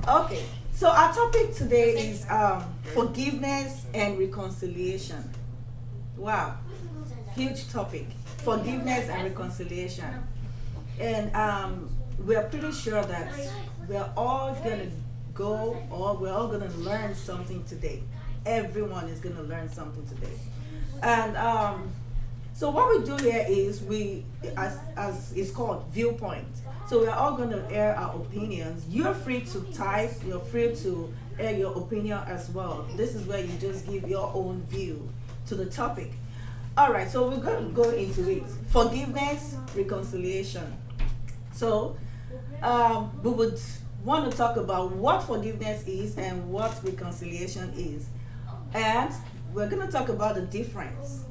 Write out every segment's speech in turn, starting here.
Okay, so our topic today is forgiveness and reconciliation. Wow, huge topic. Forgiveness and reconciliation. And we're pretty sure that we're all gonna go or we're all gonna learn something today. Everyone is gonna learn something today. And so what we do here is as it's called viewpoint. So we're all going to air our opinions. You're free to type. You're free to air your opinion as well. This is where you just give your own view to the topic. All right. So we're going to go into it. Forgiveness, reconciliation. So we would want to talk about what forgiveness is and what reconciliation is, and we're going to talk about the difference.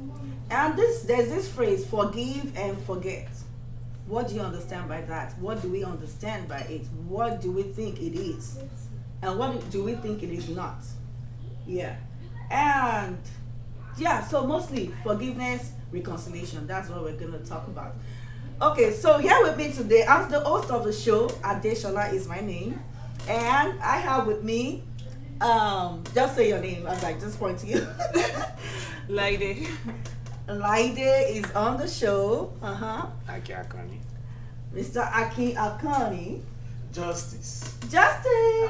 And there's this phrase, forgive and forget. What do you understand by that? What do we understand by it? What do we think it is? And what do we think it is not? Yeah. And yeah, so mostly forgiveness, reconciliation. That's what we're going to talk about. Okay, so here with me today, I'm the host of the show. Adesola is my name. And I have with me, just say your name as I just point to you. Laide. Laide is on the show. Akin Akanni. Mr. Akin Akanni. Justice. Justice.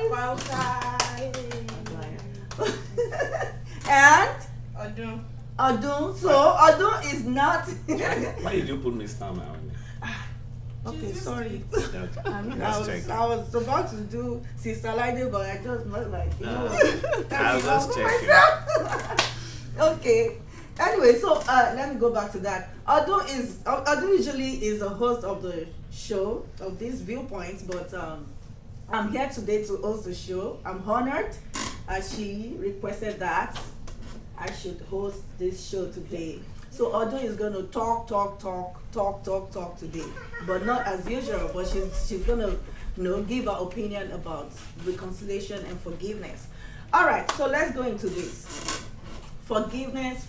And Odun. Odun. So Odun is not. Why did you put Mr. on Okay, sorry. it? I mean, Just I was about to do Sister Laide, but I just not like I was just checking. Okay. Anyway, so let me go back to that. Odun usually is the host of the show of this viewpoint, but I'm here today to host the show. I'm honored as she requested that I should host this show today. So Odun is going to talk today, but not as usual. But she's going to give her opinion about reconciliation and forgiveness. All right, so let's go into this. Forgiveness.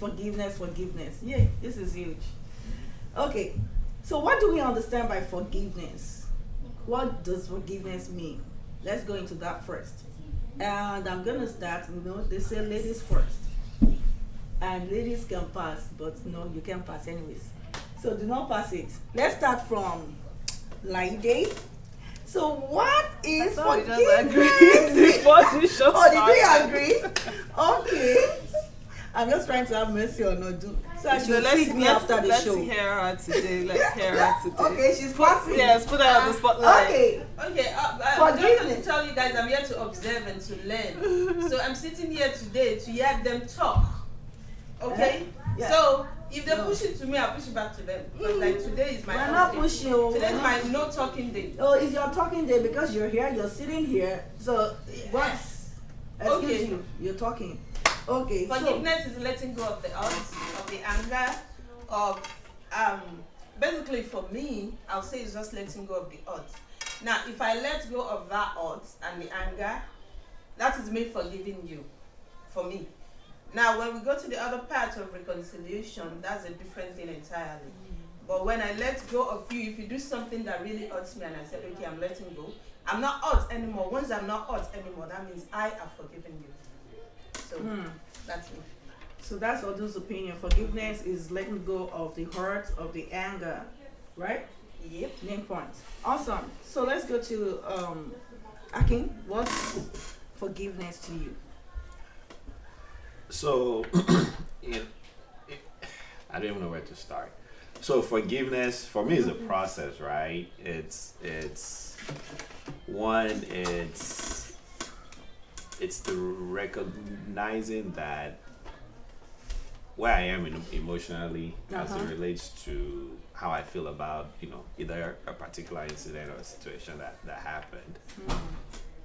Yeah, this is huge. Okay, so what do we understand by forgiveness? What does forgiveness mean? Let's go into that first. And I'm gonna start. They say ladies first, and ladies can pass, but no, you can't pass anyways. So do not pass it. Let's start from Laide. So what is forgiveness? Oh, did we agree? Okay. I'm just trying to have mercy on Odun. So I should feed me after the show. Let's hear her today. Let's hear her today. Okay, she's passing. Yes, put her on the spotlight. Okay. Okay, I'm just going to tell you guys I'm here to observe and to learn. So I'm sitting here today to hear them talk. Okay? Yeah. So if they push it to me, I'll push it back to them. Because like today is my We're not day. pushing you. Today is my no talking day. Oh, it's your talking day because you're here, you're sitting here. So what's excuse you, you're talking. Okay. Forgiveness is letting go of the odds, of the anger, of basically for me, I'll say it's just letting go of the odds. Now, if I let go of that odds and the anger, that is me forgiving you, for me. Now, when we go to the other part of reconciliation, that's a different thing entirely. But when I let go of you, if you do something that really hurts me and I said, okay, I'm letting go, I'm not hurt anymore. Once I'm not hurt anymore, that means I have forgiven you. So that's me. So that's Odun's opinion. Forgiveness is letting go of the hurt, of the anger, right? Yep. Main point. Awesome. So let's go to Akin. What's forgiveness to you? So, I don't even know where to start. So forgiveness for me is a process, right? It's the recognizing that where I am emotionally as it relates to how I feel about either a particular incident or a situation that happened,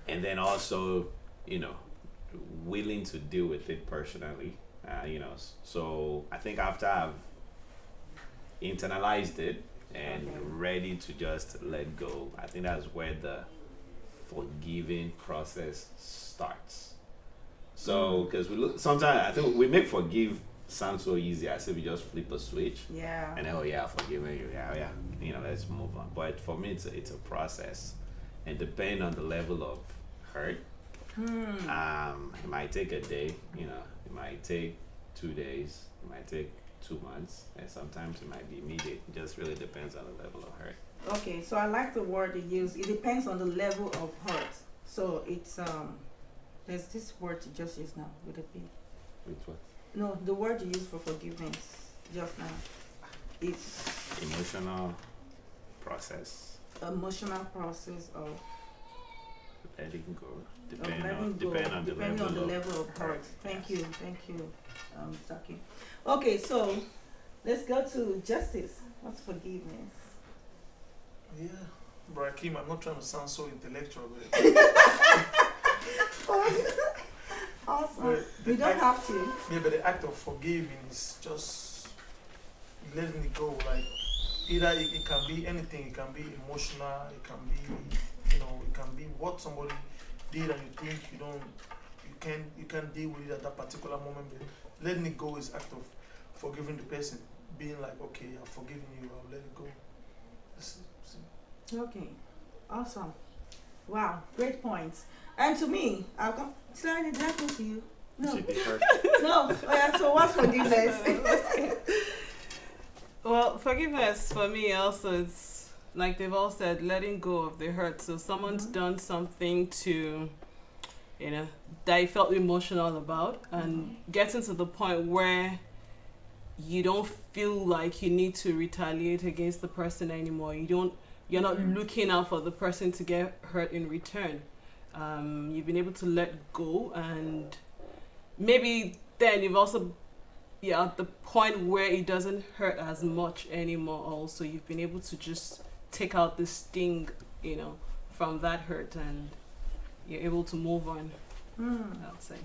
and then also willing to deal with it personally. So I think after I've internalized it and ready to just let go, I think that's where the forgiving process starts. So because sometimes I think we make forgive sound so easy, as if we just flip a switch. Yeah. And forgiving you. Yeah. Let's move on. But for me, it's a process, and depending on the level of hurt. It might take a day, you know, it might take 2 days, it might take 2 months, and sometimes it might be immediate. It just really depends on the level of hurt. Okay, so I like the word you use. It depends on the level of hurt. So it's there's this word you just used now. Would it be? Which one? No, the word you used for forgiveness just now. It's Emotional process, emotional process of letting go, depending on the level of hurt. Thank you, Saki. Okay, so let's go to justice. What's forgiveness? Yeah, Brakim, I'm not trying to sound so intellectual, but Awesome. But You don't have to. yeah, but the act of forgiving is just letting it go. Like either it can be anything. It can be emotional. It can be, it can be what somebody did and you think you can't deal with it at that particular moment. But letting it go is act of forgiving the person. Being like, okay, I've forgiven you. I'll let it go. Okay, awesome. Wow, great points. And to me, I'll come. Slide directly to you. No, Should be hurt. no. Oh, yeah, so what's forgiveness? Well, forgiveness for me also it's like they've all said, letting go of the hurt. So someone's done something to, that you felt emotional about, and getting to the point where you don't feel like you need to retaliate against the person anymore. You're not looking out for the person to get hurt in return. You've been able to let go, and maybe then you've also at the point where it doesn't hurt as much anymore. Also, you've been able to just take out the sting, from that hurt, and you're able to move on. I'd say.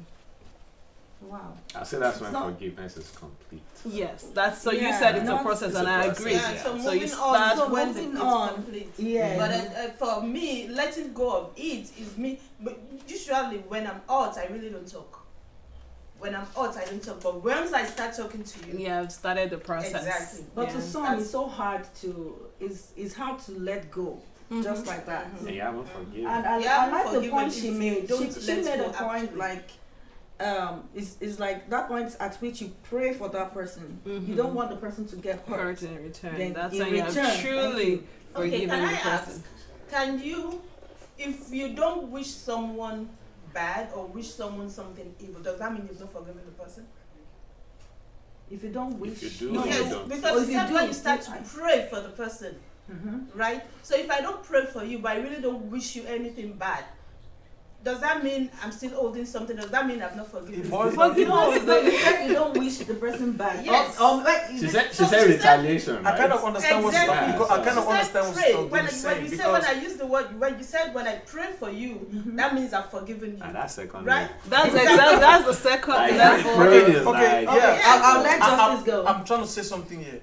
Wow. I'll say that's when forgiveness is complete. Yes, that's so. You said it's a process, and I agree. Yeah, so So you moving start on, when moving it's on. complete. Yeah. But for me, letting go of it is me. But usually, when I'm out, I really don't talk. When I'm out, I don't talk. But once I start talking to you, I've started the process. Exactly. But Yeah. to some, it's so hard to. It's hard to let go, just like that. And you haven't forgiven. And I Yeah, like the forgiven point if she you made. don't She let made go, a point actually. like, it's like that point at which you pray for that person. You don't want the person to get hurt. Hurt in return. Then That's in when you return, have thank truly you. okay, forgiven can I the person. ask? Can you, if you don't wish someone bad or wish someone something evil, does that mean you've not forgiven the person? If you don't wish, If you do, no, you Yes, don't. because Or you if you said do, when you start to I- pray for the person, Mm-hmm. right? So if I don't pray for you, but I really don't wish you anything bad, does that mean I'm still holding something? Does that mean I've not forgiven It you? boils But down. you know, you said you don't wish the person bad. Yes. She said So she said- retaliation, right? I kind of understand what she's Exactly. talking. I kind of She understand said what pray. she's When saying you said because when I use the word, when you said when I pray for you, that means I've forgiven you. And that's second. Right? That's exactly that's the second Like, level. praying is Okay, like, yeah. I'll let justice go. I'm trying to say something here.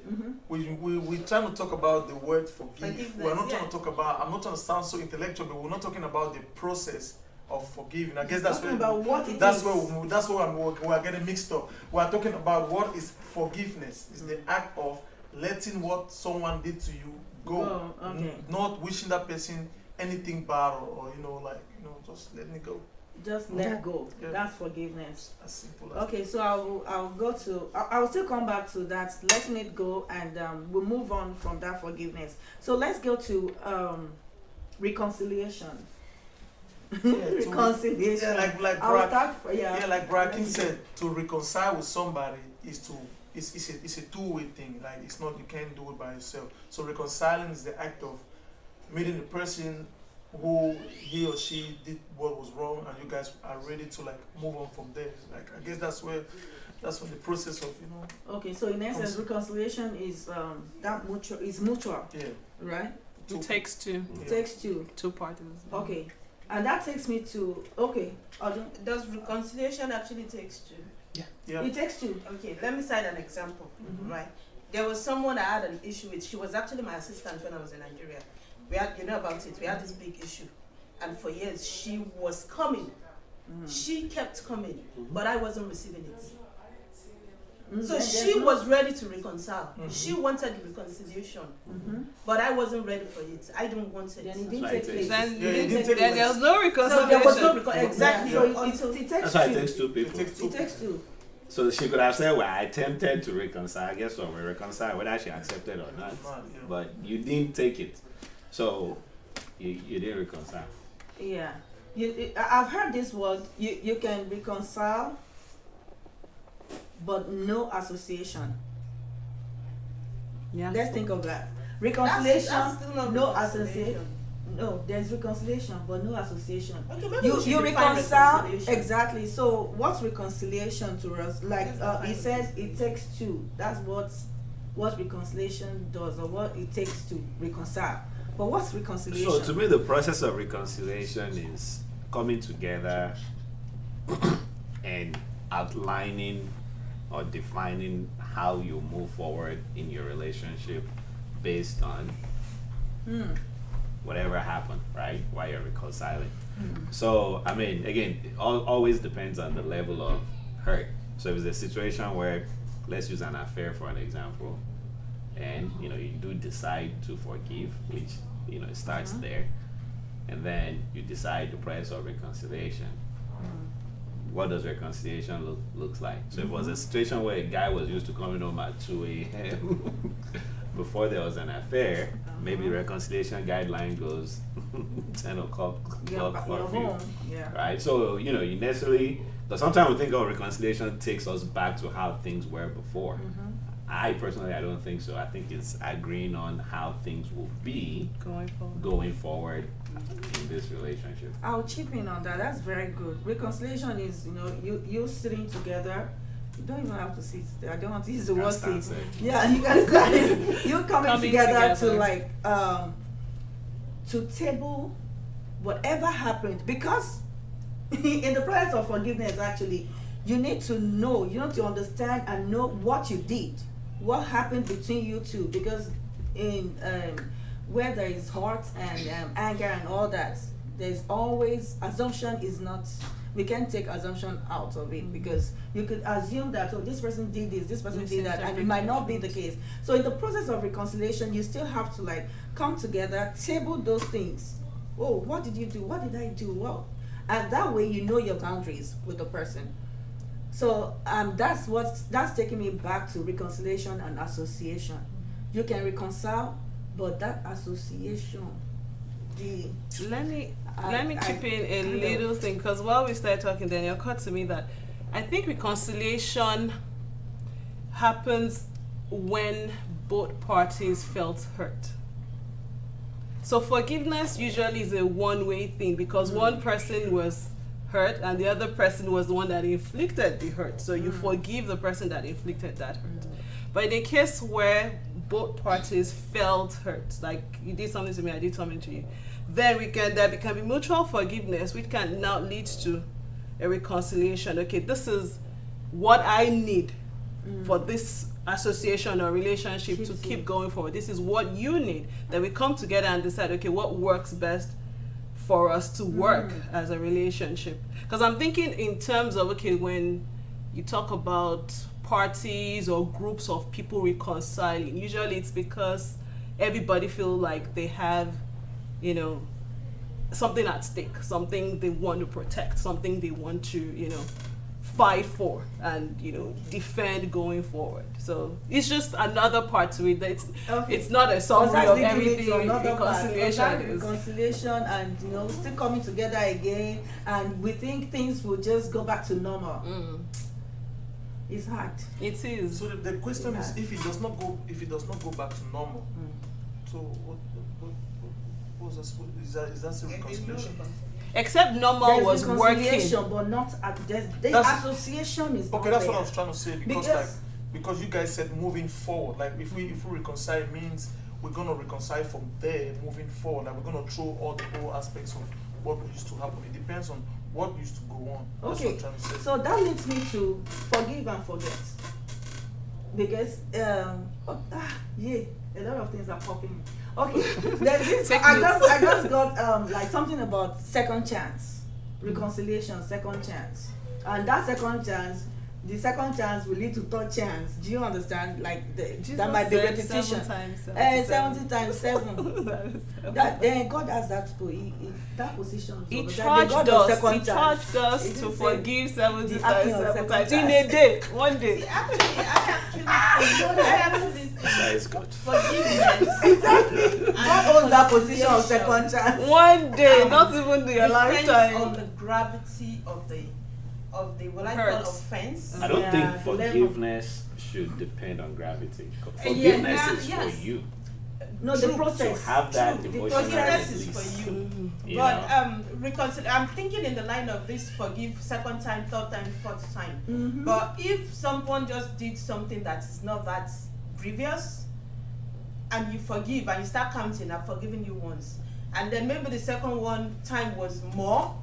We're trying to talk about the word forgive. Forgiveness, We're not trying yeah. to talk about. I'm not trying to sound so intellectual, but we're not talking about the process of forgiving. I guess that's Talking where about what it that's is. where we're getting mixed up. We're talking about what is forgiveness. It's the act of letting what someone did to you go, Go, okay. not wishing that person anything bad or just letting it go. Just let go. Yeah. That's forgiveness. As simple as Okay, so I'll go to. I'll still come back to that. Letting it go, and we'll move on from that forgiveness. So let's go to reconciliation. Reconciliation. Yeah, like I'll Brad, start. like Brakin said, to reconcile with somebody is it's a two-way thing. Like it's not, you can't do it by yourself. So reconciling is the act of meeting the person who he or she did what was wrong, and you guys are ready to like move on from there. Like I guess that's when the process of Okay, so in essence, reconciliation is that mutual. Is mutual, yeah. right? It takes two It takes two. parties. Okay, and that takes me to Odun. Does reconciliation actually takes two? Yeah. It takes two. Okay, let me cite an example. Right, there was someone I had an issue with. She was actually my assistant when I was in Nigeria. We had, about it. We had this big issue, and for years she was coming. She kept coming, but I wasn't receiving it. So And she there's no- was ready to reconcile. Mhm. She wanted reconciliation, Mhm. but I wasn't ready for it. I don't want it. Then it That's didn't why take it place. Then, Yeah, it didn't take then place. there's no So reconciliation. there was no exactly So until it takes That's why it two. takes two It people. takes two. It takes two. So she could have said, well, I attempted to reconcile. Guess what? We reconciled, whether she accepted or not. Yeah. But you didn't take it. So you didn't reconcile. Yeah. I've heard this word. You can reconcile, but no association. Yeah. Let's think of that. Reconciliation, that's still not no reconciliation. association. No, there's reconciliation, but no association. Okay, maybe we You should define reconcile reconciliation. exactly. So what's reconciliation to us? Like Let's he define said, it takes two. That's what reconciliation does, or what it takes to reconcile. But what's reconciliation? So to me, the process of reconciliation is coming together and outlining or defining how you move forward in your relationship based on whatever happened, right? While you're reconciling. So, I mean, again, it always depends on the level of hurt. So if it's a situation where, let's use an affair for an example, and you do decide to forgive, which it starts there, and then you decide the process of reconciliation. What does reconciliation looks like? So if it was a situation where a guy was used to coming home at 2 a.m. before there was an affair, maybe reconciliation guideline goes 10 o'clock You're curfew, home. Yeah. right? So you necessarily, because sometimes we think, reconciliation takes us back to how things were before. I personally, I don't think so. I think it's agreeing on how things will be going forward in this relationship. I'll chip in on that. That's very good. Reconciliation is, you sitting together. You don't even have to sit there. I don't want to use the word sit. Yeah, you can stand. You're coming together to like to table whatever happened, because in the process of forgiveness, actually, you need to know, you need to understand and know what you did, what happened between you two, because in where there is hurt and anger and all that, there's always assumption is not. We can't take assumption out of it, because you could assume that this person did this person did that, and it might not be the case. So in the process of reconciliation, you still have to like come together, table those things. Oh, what did you do? What did I do? Well, and that way you know your boundaries with the person. So that's taking me back to reconciliation and association. You can reconcile, but that association, Let me chip in a little thing, because while we started talking, then it occurred to me that I think reconciliation happens when both parties felt hurt. So forgiveness usually is a one-way thing, because one person was hurt and the other person was the one that inflicted the hurt. So you forgive the person that inflicted that hurt. But in a case where both parties felt hurt, like you did something to me, I did something to you, then there can be mutual forgiveness, which can now lead to a reconciliation. Okay, this is what I need for this association or relationship to keep going forward. This is what you need. Then we come together and decide, okay, what works best for us to work as a relationship. Because I'm thinking in terms of, okay, when you talk about parties or groups of people reconciling, usually it's because everybody feel like they have something at stake, something they want to protect, something they want to fight for and defend going forward. So it's just another part to it. That it's not a summary of everything reconciliation is. Reconciliation and still coming together again, and we think things will just go back to normal. It's hard. It is. So the question is, if it does not go back to normal, so what was that? Is that still reconciliation? Except normal There's was reconciliation, working. but not at the association is Okay, not that's there. what I was trying to say, because you guys said moving forward. Like if we reconcile, means we're gonna reconcile from there moving forward. Like we're gonna throw all the whole aspects of what used to happen. It depends on what used to go on. That's what I'm trying to say. So that leads me to forgive and forget, because a lot of things are popping. Okay, there's this. I just got like something about second chance, reconciliation, second chance, and that second chance the second chance will lead to third chance. Do you understand? Like Jesus that might be said repetition. 7 times 70 times 7. That God has that that position. He so charged God of us. second He chance. charged us He to didn't say forgive 70 the times Akin of 7 second times in chance. a day, one day. See, I actually That is good. forgiveness. Exactly. God owns that position of second chance. One day, not even your Depends lifetime. on the gravity of the what I call Hurt. offense. I don't Yeah, think the level. forgiveness should depend on gravity. Yeah, Forgiveness is yes. for you. No, the True. process. So have that True. emotional Forgiveness is release. for you. You But know? I'm thinking in the line of this: forgive second time, third time, fourth time. Mhm. But if someone just did something that is not that grievous, and you forgive and you start counting, I've forgiven you once, and then maybe the second one time was more,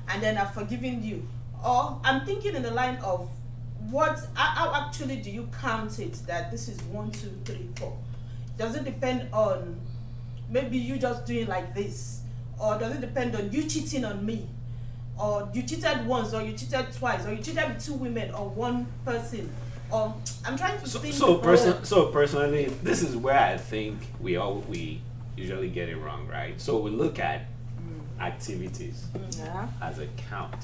and then I've forgiven you. Or I'm thinking in the line of how actually do you count it that this is 1, 2, 3, 4? Does it depend on maybe you just doing like this, or does it depend on you cheating on me, or you cheated once, or you cheated twice, or you cheated with 2 women or 1 person? Or I'm trying to think. So personally, this is where I think we usually get it wrong, right? So we look at activities Yeah. as a count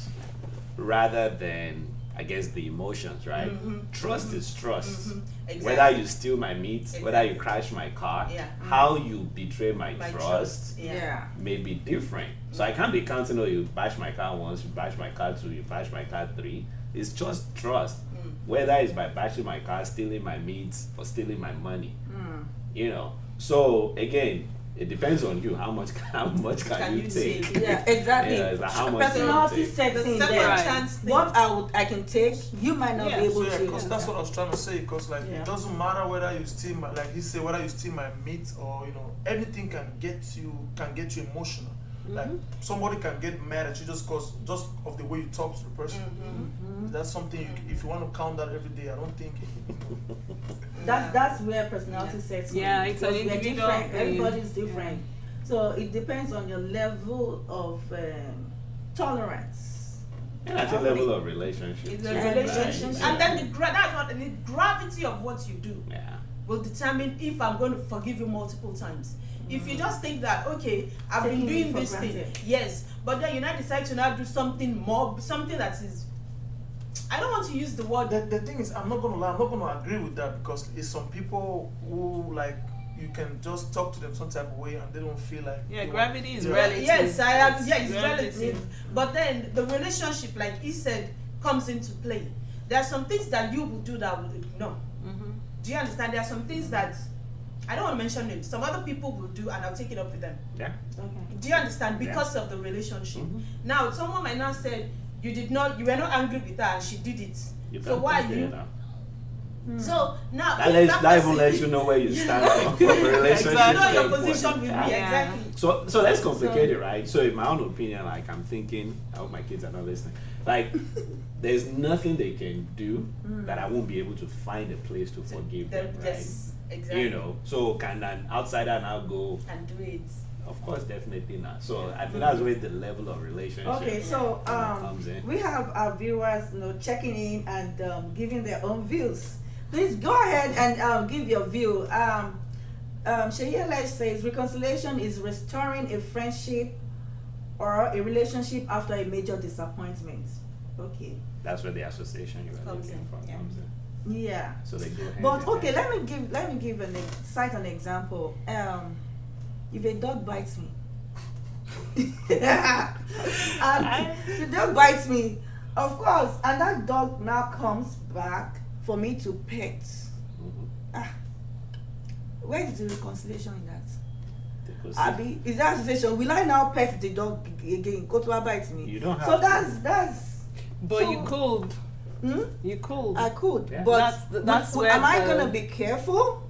rather than, I guess, the emotions, right? Trust is trust. Exactly. Whether you steal my meat, whether you crash my car, Yeah. how you betray my My trust Yeah. may be different. So I can't be counting, oh, you bash my car once, you bash my car 2, you bash my car 3. It's just trust. Whether it's by bashing my car, stealing my meat, or stealing my money. You know. So again, it depends on you. How much can you take? Yeah, exactly. Yeah, it's like how much can you Personality take? sets The in second there. chance thing. What I can take, you might not Yeah. be So able yeah, to. because that's what I was trying to say. Because like Yeah. it doesn't matter whether you steal my, like he said, whether you steal my meat or anything can get you emotional. Like somebody can get mad at you just of the way you talk to the person. That's something if you want to count that every day, I don't think. That's where personality sets in. Yeah, it's an Because we're individual different. thing. Everybody's different. So it depends on your level of tolerance. And at a level of relationship. It's too, a right? relationship, Yeah. and then the gravity of what you do Yeah. will determine if I'm going to forgive you multiple times. If you just think that, okay, I've been Taking it doing for this thing, granted. yes, but then you now decide to now do something more, something that is, I don't want to use the word. The thing is, I'm not gonna lie, I'm not gonna agree with that because it's some people who like you can just talk to them some type of way and they don't feel like. Yeah, they gravity want- is Yeah. relative. Yes, I am. Yeah, it's Relative. relative. But then the relationship, like he said, comes into play. There are some things that you will do that will ignore. Do you understand? There are some things that I don't want to mention names. Some other people will do, and I'll take it up with them. Yeah. Okay. Do you understand? Because of the relationship. Now, someone might not say you were not angry with her, and she did it. You So can't why compare you? now. So now That if lets that that even person- lets you know where you stand from a relationship. you know your standpoint. position with me Yeah. exactly. So let's complicate it, right? So in my own opinion, like I'm thinking, I hope my kids are not listening. Like there's nothing they can do that I won't be able to find a place to forgive them, right? Yes, exactly. You know, so can an outsider now go? And do it. Of course, definitely not. So I think that's where the level of relationship Okay, so comes in. we have our viewers, checking in and giving their own views. Please go ahead and give your view. Sheyele says reconciliation is restoring a friendship or a relationship after a major disappointment. Okay. That's where the association you are Comes looking in, for yeah. comes in. Yeah. So they go hand But in okay, hand. let me give cite an example. If a dog bites me, and the dog bites me, of course, and that dog now comes back for me to pet. Mhm. Where is the reconciliation in that? Because Abi, is that association? Will I now pet the dog again? Kotua bites me. you don't have So to. that's. But so- you could. Hmm? You could. I could, Yeah. but That's where am I the- gonna be careful?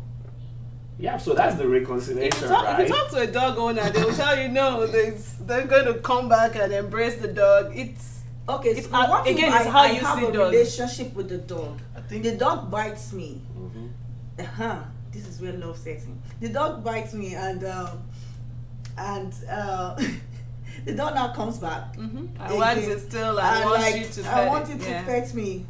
Yeah, so that's the If reconciliation, you, talk, right? if you talk to a dog owner, they'll tell you no, they're going to come back and embrace the dog. It's Okay, It's so how- what if again, I, it's how I you have see a dogs. relationship with the dog? I think The dog bites me. Mhm. This is where love sets in. The dog bites me and the dog now comes back. I want Again. it still. I And want like, you to pet I want it. you to Yeah. pet me.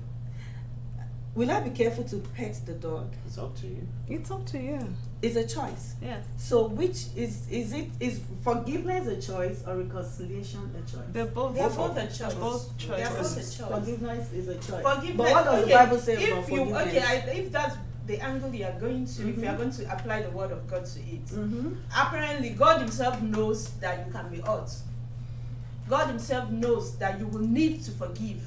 will I be careful to pet the dog? It's up to you. It's up to you. It's a choice. Yes. So which is forgiveness a choice or reconciliation a choice? They're both. They're both a choice. They're both They are both choices. a choice. Forgiveness is a choice. Forgiveness. But what does okay, the Bible say if about you forgiveness? if that's the angle you are going to, if you are going to apply the word of God to it, apparently God Himself knows that you can be hurt. God Himself knows that you will need to forgive,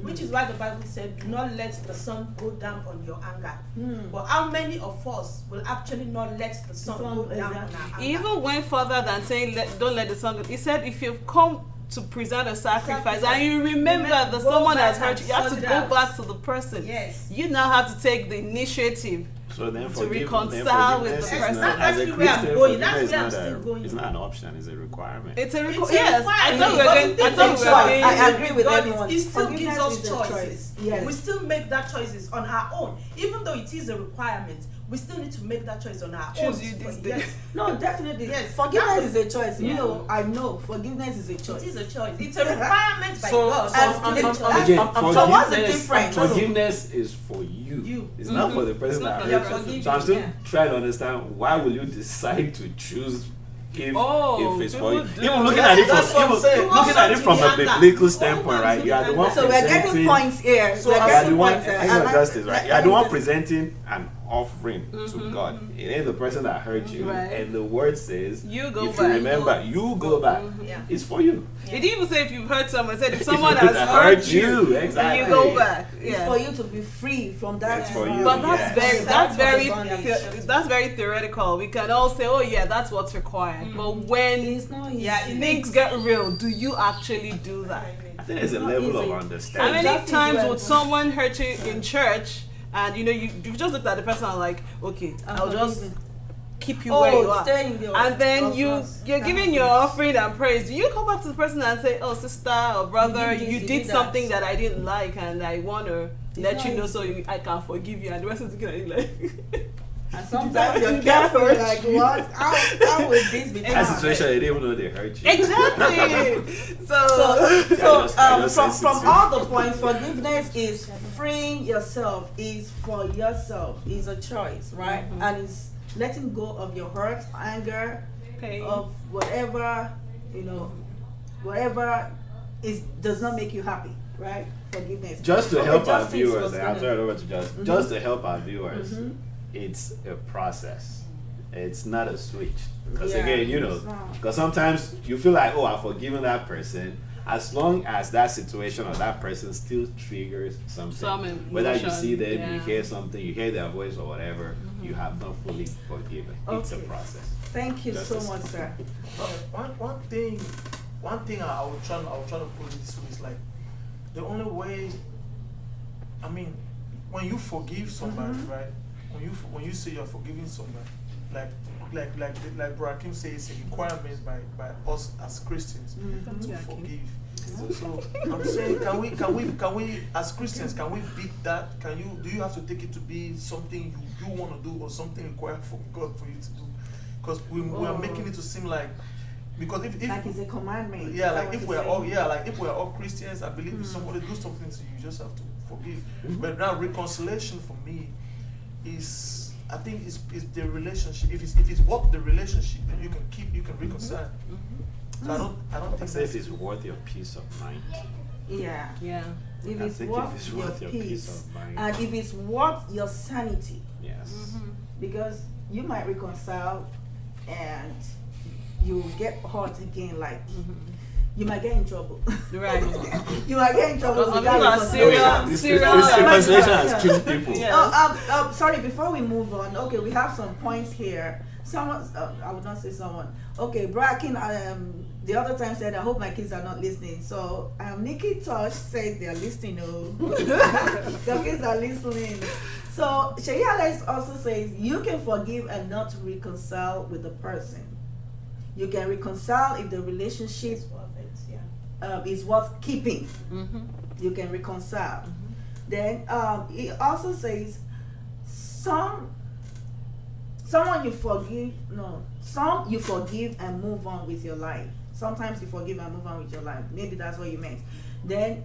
which is why the Bible said, "Do not let the sun go down on your anger." But how many of us will actually not let the sun go down on our anger? He even went further than saying, don't let the sun go. He said, if you've come to present a sacrifice and you remember that Go someone back has hurt you, you have to and sort go it out. back to the person. Yes. You now have to take the initiative So then to reconcile with the forgiveness is person. not- That's as a actually where I'm Christian, going. That's forgiveness where I'm is not still going. it's not an option, it's a requirement. It's a It's a yes. I requirement. thought we were going. I It's thought a we choice. were being. I agree with God, everyone. it still gives Forgiveness us is a choices. choice. Yes. We still make that choices on our own. Even though it is a requirement, we still need to make that choice on our Choose own. you this For- day. yes, No, definitely. Yes. Forgiveness is a choice. You Yeah. know, I know forgiveness is a choice. it is a choice. It's a requirement by So- God. so And I'm- it- I'm- and- Again, so what's the forgiveness- difference? Forgiveness is for you. You. It's not for the person not that for the hurt person. you. So I'm still Yeah. trying to understand, why will you decide to choose if it's for you? people do. Even looking at it That's what I'm from saying. looking at it from a Anger. biblical standpoint, right? You are the one So we're getting presenting. points here. So we're I'm You are getting the one. points here. Hang on, And justice, right? You are let the me one just- presenting an offering to God. It ain't the person that hurt you, Right. and the word says, You go if back. you remember, you go back. Yeah. It's for you. It didn't even say if you've hurt someone. It said if If someone you has hurt hurt you, you, then exactly. you go back. It's Yeah. for you to be free from that. It's for you, But that's yes. very That's that's very theoretical. We can all say, oh yeah, that's what's required. But when It's not easy. Yeah, it things get real, do you actually do that? I think there's a It's not level easy. of How understanding. many Justice times level. would someone hurt you in church and you've just looked at the person and like, okay, I'll just keep you where you are. stay in your And then of course. you're giving your offering and praise. Do you come back to the person and say, oh sister or brother, did this, you you did did something that. that I didn't like and I want to let not you know easy. so I can forgive you, and the person's looking at you like And sometimes you're That careful, hurt like, you. what? How will this be That done? situation, they didn't even know they hurt you. exactly. So, I just from sensitive. all the points, forgiveness is freeing yourself, is for yourself, is a choice, right? And it's letting go of your hurt, anger, Pain. of whatever, whatever does not make you happy, right? Forgiveness. Just to Okay, help our Justice viewers, was and I'll gonna- turn it over to just to help our viewers, it's a process. It's not a switch. Because Yeah, again, it's not. because sometimes you feel like, oh, I've forgiven that person. As long as that situation or that person still triggers something, Some whether you emotion, see them, you yeah. hear something, you hear their voice or whatever, you have not fully forgiven. It's a Okay. process. Thank you so Justice. much, sir. One thing I will try to put it this way is like, the only way, I mean, when you forgive somebody, right? When you say you're forgiving somebody, like Bro Akin says, it's a requirement by us as Christians to forgive. So I'm saying, can we as Christians, can we beat that? Do you have to take it to be something you want to do or something required from God for you to do? Because we are making it to seem like, because if Like it's a commandment. yeah, Is that like what if you're saying? we're all Christians, I believe if somebody do something to you, you just have to forgive. But now reconciliation for me is, I think is the relationship. If it's worth the relationship, then you can reconcile. So I don't I think say if that's it's worth your peace of mind. Yeah. Yeah. If I it's think worth if it's your worth your peace, peace of mind. and if it's worth your sanity, Yes. because you might reconcile and you get hurt again, like you might get in trouble. Right. You might get in trouble. Some with people that are reconciliation. This serial. reconciliation has killed people. Yeah. Sorry, before we move on, okay, we have some points here. Someone, I would not say someone. Okay, Bracken, the other time said, I hope my kids are not listening. So, Nikki Tosh says they are listening. Oh, the kids are listening. So, Sheyi Alex also says, you can forgive and not reconcile with the person. You can reconcile if the relationship is worth keeping. You can reconcile. Then he also says some you forgive and move on with your life. Sometimes you forgive and move on with your life. Maybe that's what you meant. Then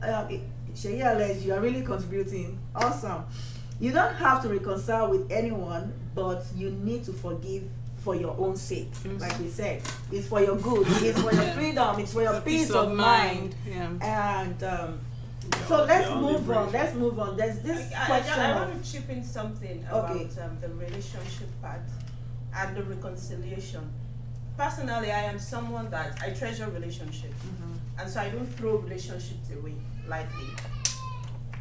Sheyi Alex, you are really contributing. Awesome. You don't have to reconcile with anyone, but you need to forgive for your own sake. Like we said, it's for your good, it's for your freedom, it's for your peace of mind. Yeah. And so let's move on. Let's move on. There's this question. I of, want to chip in something about the relationship part and the reconciliation. Personally, I am someone that I treasure relationships, and so I don't throw relationships away lightly.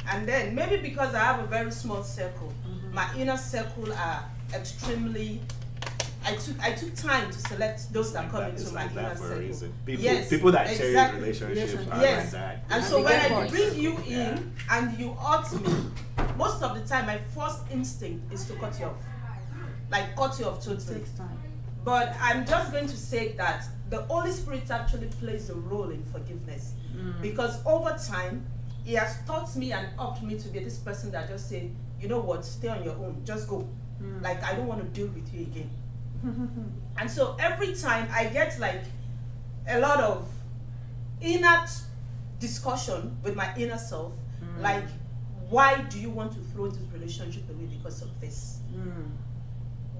And then maybe because I have a very small circle, my inner circle are extremely. I took time to select those that come into my inner circle. People that cherish relationships are like that. And so when I bring you in and you hurt me, most of the time my first instinct is to cut you off. Like cut you off totally. Takes time. But I'm just going to say that the Holy Spirit actually plays a role in forgiveness. Because over time, He has taught me and upped me to be this person that just say, you know what, stay on your own, just go. Like, I don't want to deal with you again. And so every time I get like a lot of inner discussion with my inner self, like, why do you want to throw this relationship away because of this?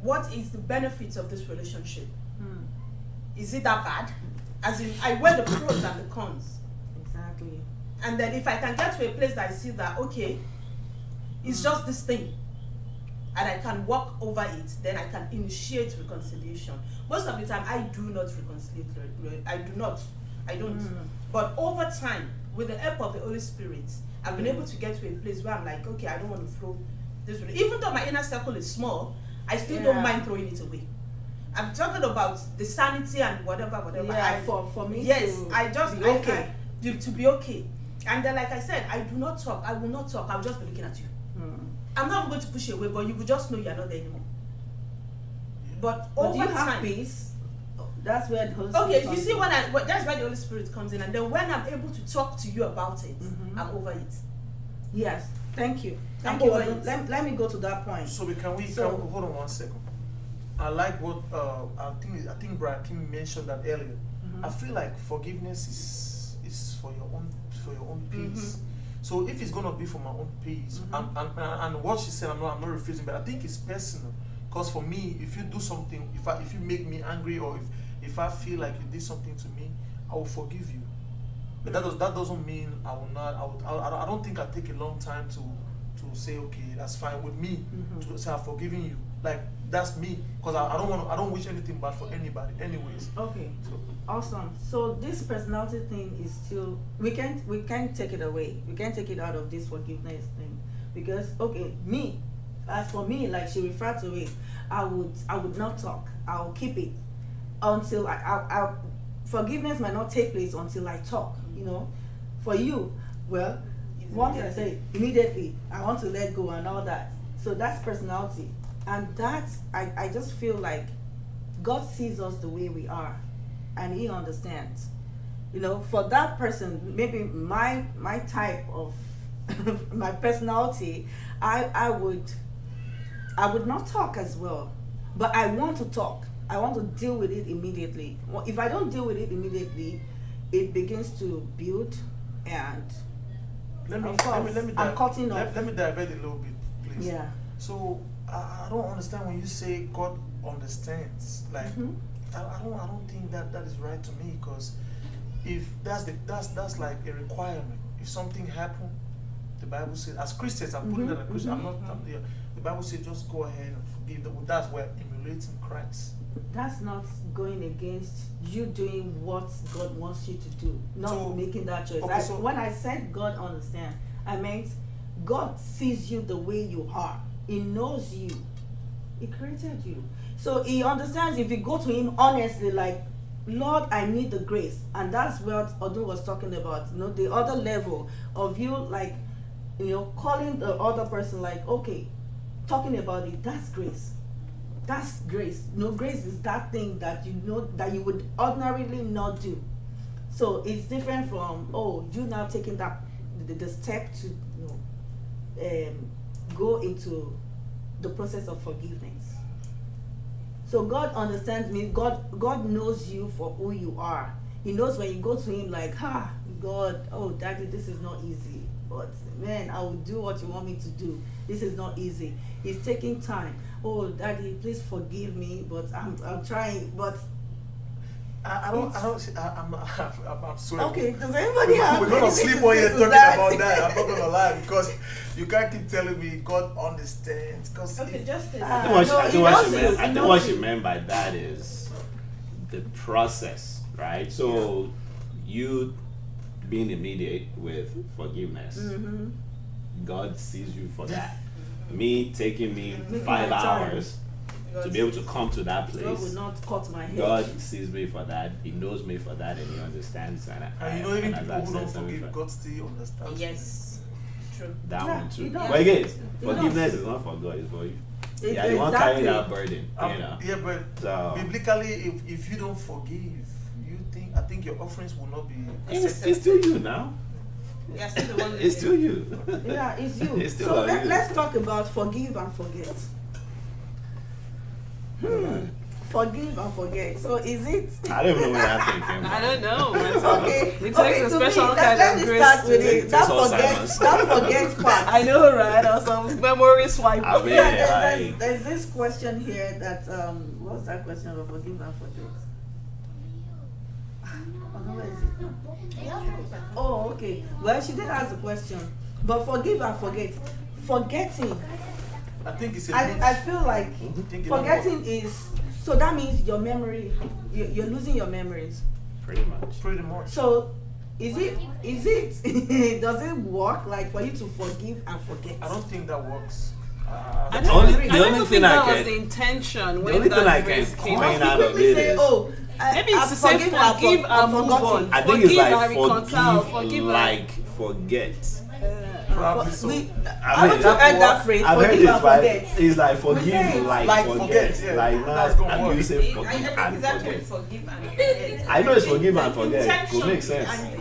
What is the benefits of this relationship? Is it that bad? As in, I weigh the pros and the cons. Exactly. And then if I can get to a place that I see that, okay, it's just this thing, and I can walk over it, then I can initiate reconciliation. Most of the time, I do not reconcile. I don't. But over time, with the help of the Holy Spirit, I've been able to get to a place where I'm like, okay, I don't want to throw this. Even though my inner circle is small, I still don't mind throwing it away. I'm talking about the sanity and whatever. Yeah, for me. Yes, to I just be okay. To be okay. And then, like I said, I do not talk. I will not talk. I'll just be looking at you. I'm not going to push you away, but you will just know you're not there anymore. But over you have time, peace. That's where the Holy Spirit okay, you comes see in. that's where the Holy Spirit comes in, and then when I'm able to talk to you about it, I'm over it. Yes, thank you. I'm Thank you. over it. Let me go to that point. So can we hold on 1 second? I like what I think Brad Kim mentioned that earlier. I feel like forgiveness is for your own peace. So if it's gonna be for my own peace, and what she said, I'm not refusing, but I think it's personal. Because for me, if you do something, if you make me angry, or if I feel like you did something to me, I will forgive you. But that doesn't mean I will not. I don't think I take a long time to say, okay, that's fine with me, to say I've forgiven you. Like, that's me, because I don't wish anything bad for anybody anyways. Okay, so awesome. So this personality thing is still, we can't take it away. We can't take it out of this forgiveness thing, because as for me, like she referred to it, I would not talk. I'll keep it until I forgiveness might not take place until I talk. For you, well, once I say immediately I want to let go and all that. So that's personality. And that's, I just feel like God sees us the way we are, and He understands. For that person, maybe my type of my personality, I would not talk as well, but I want to talk. I want to deal with it immediately. If I don't deal with it immediately, it begins to build, and Let me divert a little bit, please. Yeah. So I don't understand when you say God understands. Like, I don't think that is right to me, because if that's like a requirement. If something happened, the Bible says, as Christians, I'm putting that as Christian. The Bible says just go ahead and forgive. That's where emulating Christ. That's not going against you doing what God wants you to do, not making that choice. Okay, when I said God understand, I meant God sees you the way you are. He knows you. He created you. So He understands if you go to Him honestly, like, Lord, I need the grace. And that's what Odun was talking about. The other level of you, like, calling the other person, like, okay, talking about it, that's grace. That's grace. Grace is that thing that that you would ordinarily not do. So it's different from, you now taking that the step to go into the process of forgiveness. So God understands me. God knows you for who you are. He knows when you go to Him like, God, Daddy, this is not easy. but man, I will do what you want me to do. This is not easy. It's taking time. Oh, Daddy, please forgive me, but I'm trying. But I'm sorry. okay, does anybody have? We're gonna anything sleep to while say you're to talking that? about that. I'm not gonna lie, because you can't keep telling me God understands. Because Okay, justice. Ah. I think No, what he she knows meant. you, I he think what knows she you. meant by that is the process, right? So you being immediate with forgiveness, Mm-hmm. God sees you for that. Me taking me Making 5 my time. hours to be able to come to that God will place. not cut my head. God sees me for that. He knows me for that, and He understands. and you know, even as people I who said, don't something forgive, for God still understands. Yes. True. that Yeah, one too. He does. But again, He does. forgiveness is not for God; it's for you. It's Yeah, you want to carry exactly. that burden, you know. Yeah, but So biblically, if you don't forgive, I think your offerings will not be accepted. it's still you now. You're still the one It's still you. Yeah, it's you. It's still So on you. let's talk about forgive and forget. Forgive and forget. So is it? I don't even know where that thing came from. I don't know. myself. Okay. It takes okay, a to me, special let kind me of grace start with to- it. That Takes forget. Alzheimer's. That forget part. I know, right? Or some memory swipe. I mean, Yeah, like, there's this question here that what's that question about forgive and forget? Oh, no, where is it? Oh, okay. Well, she did ask the question, but forgive and forget. Forgetting, I think it's a I feel like I think it forgetting is so that means your memory, you're losing your memories. pretty much. pretty much. So is it does it work like for you to forgive and forget? I don't think that works. I The don't, only- I the don't only think thing that I was can- the intention The when only thing I that can phrase came coin out. out of Quickly it say, is, oh, Maybe it's to say forgive and move on. I think it's Forgive like and reconcile. forgive, Forgive and- like forget. Probably so. I want to add that phrase. I've heard Forgive it, and right? forget. It's like say forgive, it like forget. yeah. Like That's gonna now, and work. you say I forgive think and it's actually forget. forgive and forget. I know it's forgive and The forget. It intention makes sense. behind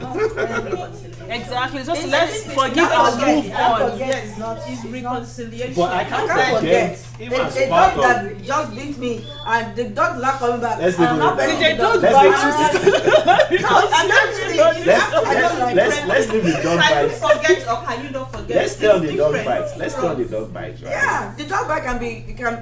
Exactly. Just It's- let's it's forgive not and forget. move That on. forget is not is it's not- reconciliation. But I I can't can't forget. forget. Even as A part dog of. that just beat me and the dog is not coming back. Let's and leave I'm it not with petting that. the dog Let's back. leave Let's forget. Let's stay on the dog bites. Let's stay on the dog bites, right? Yeah, the dog bite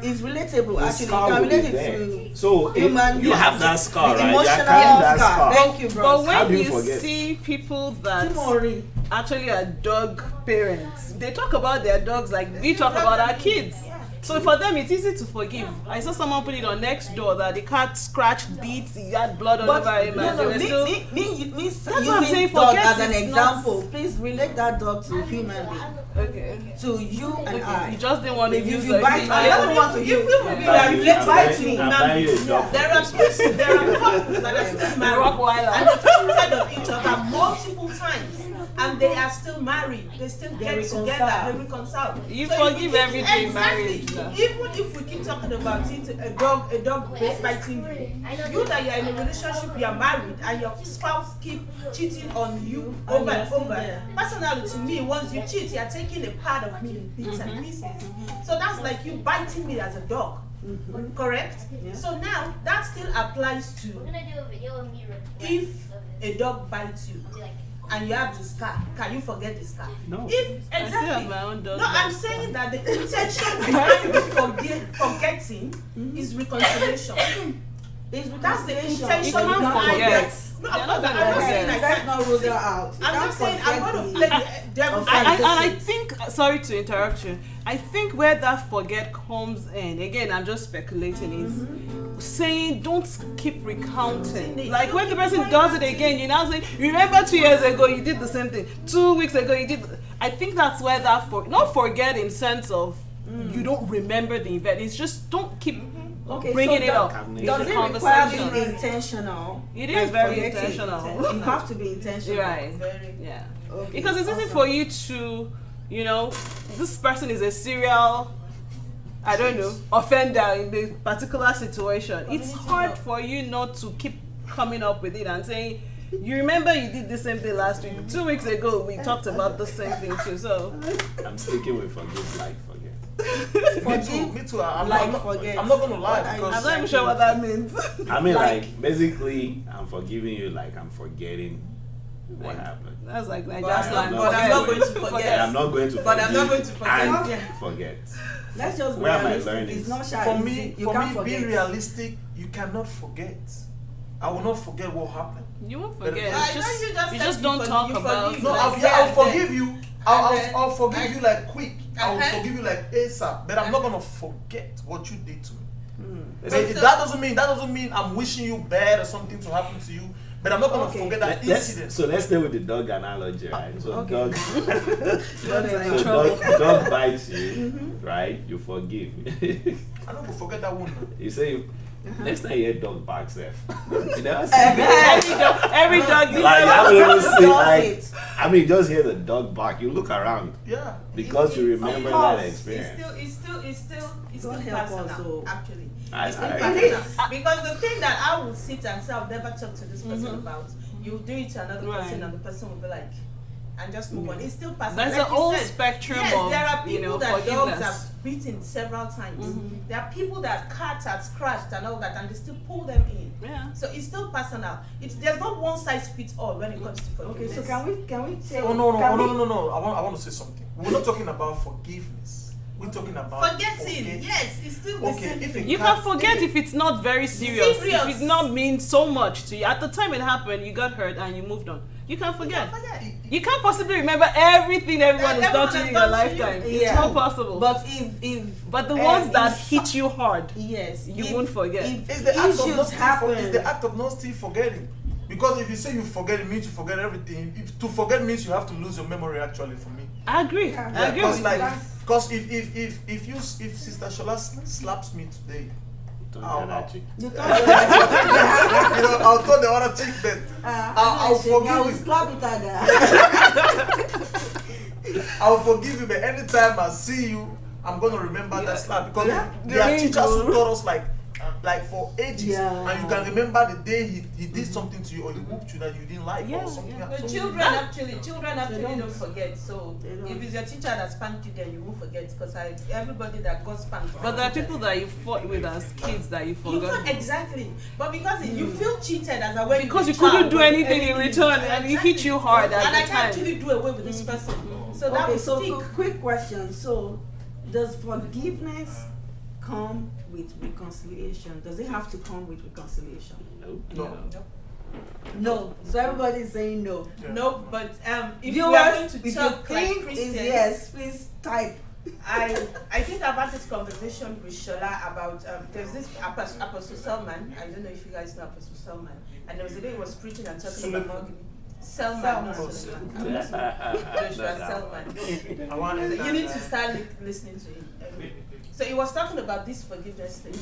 is relatable The actually. You scar can will be relate there. it to So if human you have beings. that scar, the right? You're emotional carrying that scar. scar. Thank you, But bro. How do when you you forget? see people that Timori. actually are dog parents, they talk about their dogs like we talk about our kids. So for them, it's easy to forgive. I saw someone put it on next door that the cat scratched, beat, he had blood all But over him, and they were still. me That's what I'm using saying, dog forget as an is example. Please relate that dog to human being, Okay. to you and I. You just didn't want to If use you the bite me, I don't want to If use. you I'm relate bite buying- me. I'm buying you a dog for There are Christmas. people, there are couples that are still married Rottweiler. and they've cheated on each other multiple times, and they are still married. They still They get reconcile. together. They reconcile. You So forgive if- every day exactly. marriage now. Even if we keep talking about it, a dog biting you that you're in a relationship, you are married, and your spouse keep cheating on you And over you're and still over. there. Personally, to me, once you cheat, you're taking a part of me in bits and pieces. So that's like you biting me as a dog. Correct? Yeah. So now that still applies to I'm gonna do a video of me if a dog bites you and you have the scar, can you forget the scar? No. If I still have exactly. my own dog. No, I'm saying that the intention behind forgetting is reconciliation. That's the intention You can't behind forget. it. No, You're I'm not not gonna saying I Let's can't. not rule that out. You I'm can't just saying I'm forget going to the- play the devil's offense. And I advocate. think, sorry to interrupt you, I think where that forget comes in, again, I'm just speculating, is saying don't keep recounting. Like when the person does it again, you now say, remember 2 years ago you did the same thing, 2 weeks ago you did. I think that's where that, not forget in sense of you don't remember the event, it's just don't keep Okay, bringing so it that- up. Does in Does the it require conversation. being intentional? It is Like very forgetting? intentional. You have to be intentional. Right. Very. Yeah. Okay, Because it's easy awesome. for you to, you know, this person is a serial, I don't know, offender in this particular situation. It's hard for you not to keep coming up with it and saying, you remember you did the same thing last week. 2 weeks ago, we talked about the same thing too. So, I'm sticking with forgive, like forget. Me too. I'm Like not, forget. I'm not gonna lie What are you because I'm not even sure what that means. I mean, Like- like basically, I'm forgiving you, like I'm forgetting What happened? That's like But Nigerian slang. but I'm not going to And forget. I'm not going to But I'm not going to forgive forget. and forget. Let's just be Where am I realistic. learning? It's not shy. For easy. me, You can't being forget. realistic, you cannot forget. I will not forget what happened. You won't But- forget. I It's know just, you just you said just you don't forgive- talk you about. forgive. No, Like, I'll yeah, forgive you. then- I'll forgive you like quick. I'll Uh-huh. forgive you like ASAP. But I'm not gonna forget what you did to me. Let's But say- that doesn't mean I'm wishing you bad or something to happen to you. But I'm not gonna Okay. forget that incident. So let's stay with the dog analogy, right? So Okay. dog, Dogs are in so trouble. dog bites you, right? You forgive. I'm not gonna forget that one. You say, next time you hear dog barks, you never see. Every dog needs Like, to- I will even see, Does like, it. I mean, just hear the dog bark. You look around Yeah. because you remember Of course. that It's experience. still God help us, personal. oh. Actually, I- it's still I- personal. It is. Because the thing that I will sit and say I'll never talk to this person about, you do it to another Right. person and the person will be like, and just move on. It's still personal. There's Like an you whole said, spectrum yes, of, there are you people know, that dogs forgiveness. have beaten several times. Mhm. There are people that cats have scratched and all that, and they still pull them in. Yeah. So it's still personal. There's not one size fits all when it comes to Okay, forgiveness. so can we say? Oh no, can we- no. I want to say something. We're not talking about forgiveness. We're talking about Forgetting, yes, it's still the Okay, same if thing. it You can't- can forget if it's not very serious. Serious. If it's not mean so much to you. At the time it happened, you got hurt and you moved on. You can forget. You can't possibly remember everything everyone has done to you in your lifetime. It's Yeah. not possible. But if the ones that if hit you hard, yes, you if- won't forget. If It's the act of issues not still happen, it's the act of not still forgetting. Because if you say you forget, it means you forget everything. If to forget means you have to lose your memory. Actually, for me, I agree. Yeah. I agree because with like, you. because if Sister Shola slaps me today, Don't Ow, get that ow. chick. you you know, I'll tell the other chick that I'll forgive I will you. slap it at her. I'll forgive you. But anytime I see you, I'm gonna remember that slap because Yeah. there are Very teachers who good. taught us like for ages, Yeah. and you can remember the day he did something to you or he whooped you that you didn't like Yeah, or something. yeah. The something- children actually don't. don't forget. So They don't. if it's your teacher that spanked you, then you won't forget. Because everybody that got spanked. But there are people that you fought with as kids that you You forgot. feel exactly, but because you feel cheated as a way Because you couldn't do anything in return and he hit you hard at and the I can't time. actually do away with this person. So that Okay, will so stick. quick question. So, does forgiveness come with reconciliation? Does it have to come with reconciliation? No. No. No. So everybody is saying no. Yeah. No, but if Viewers, we are going to if you talk like think Christians, is yes, please type. I think I've had this conversation with Shola about there's this Apostle Selman. I don't know if you guys know Apostle Selman. And there was a day he was preaching and talking about monogamy. Selman, not Selman. Suleiman. Joshua Selman. I want So you need to start listening to him. So he was talking about this forgiveness thing,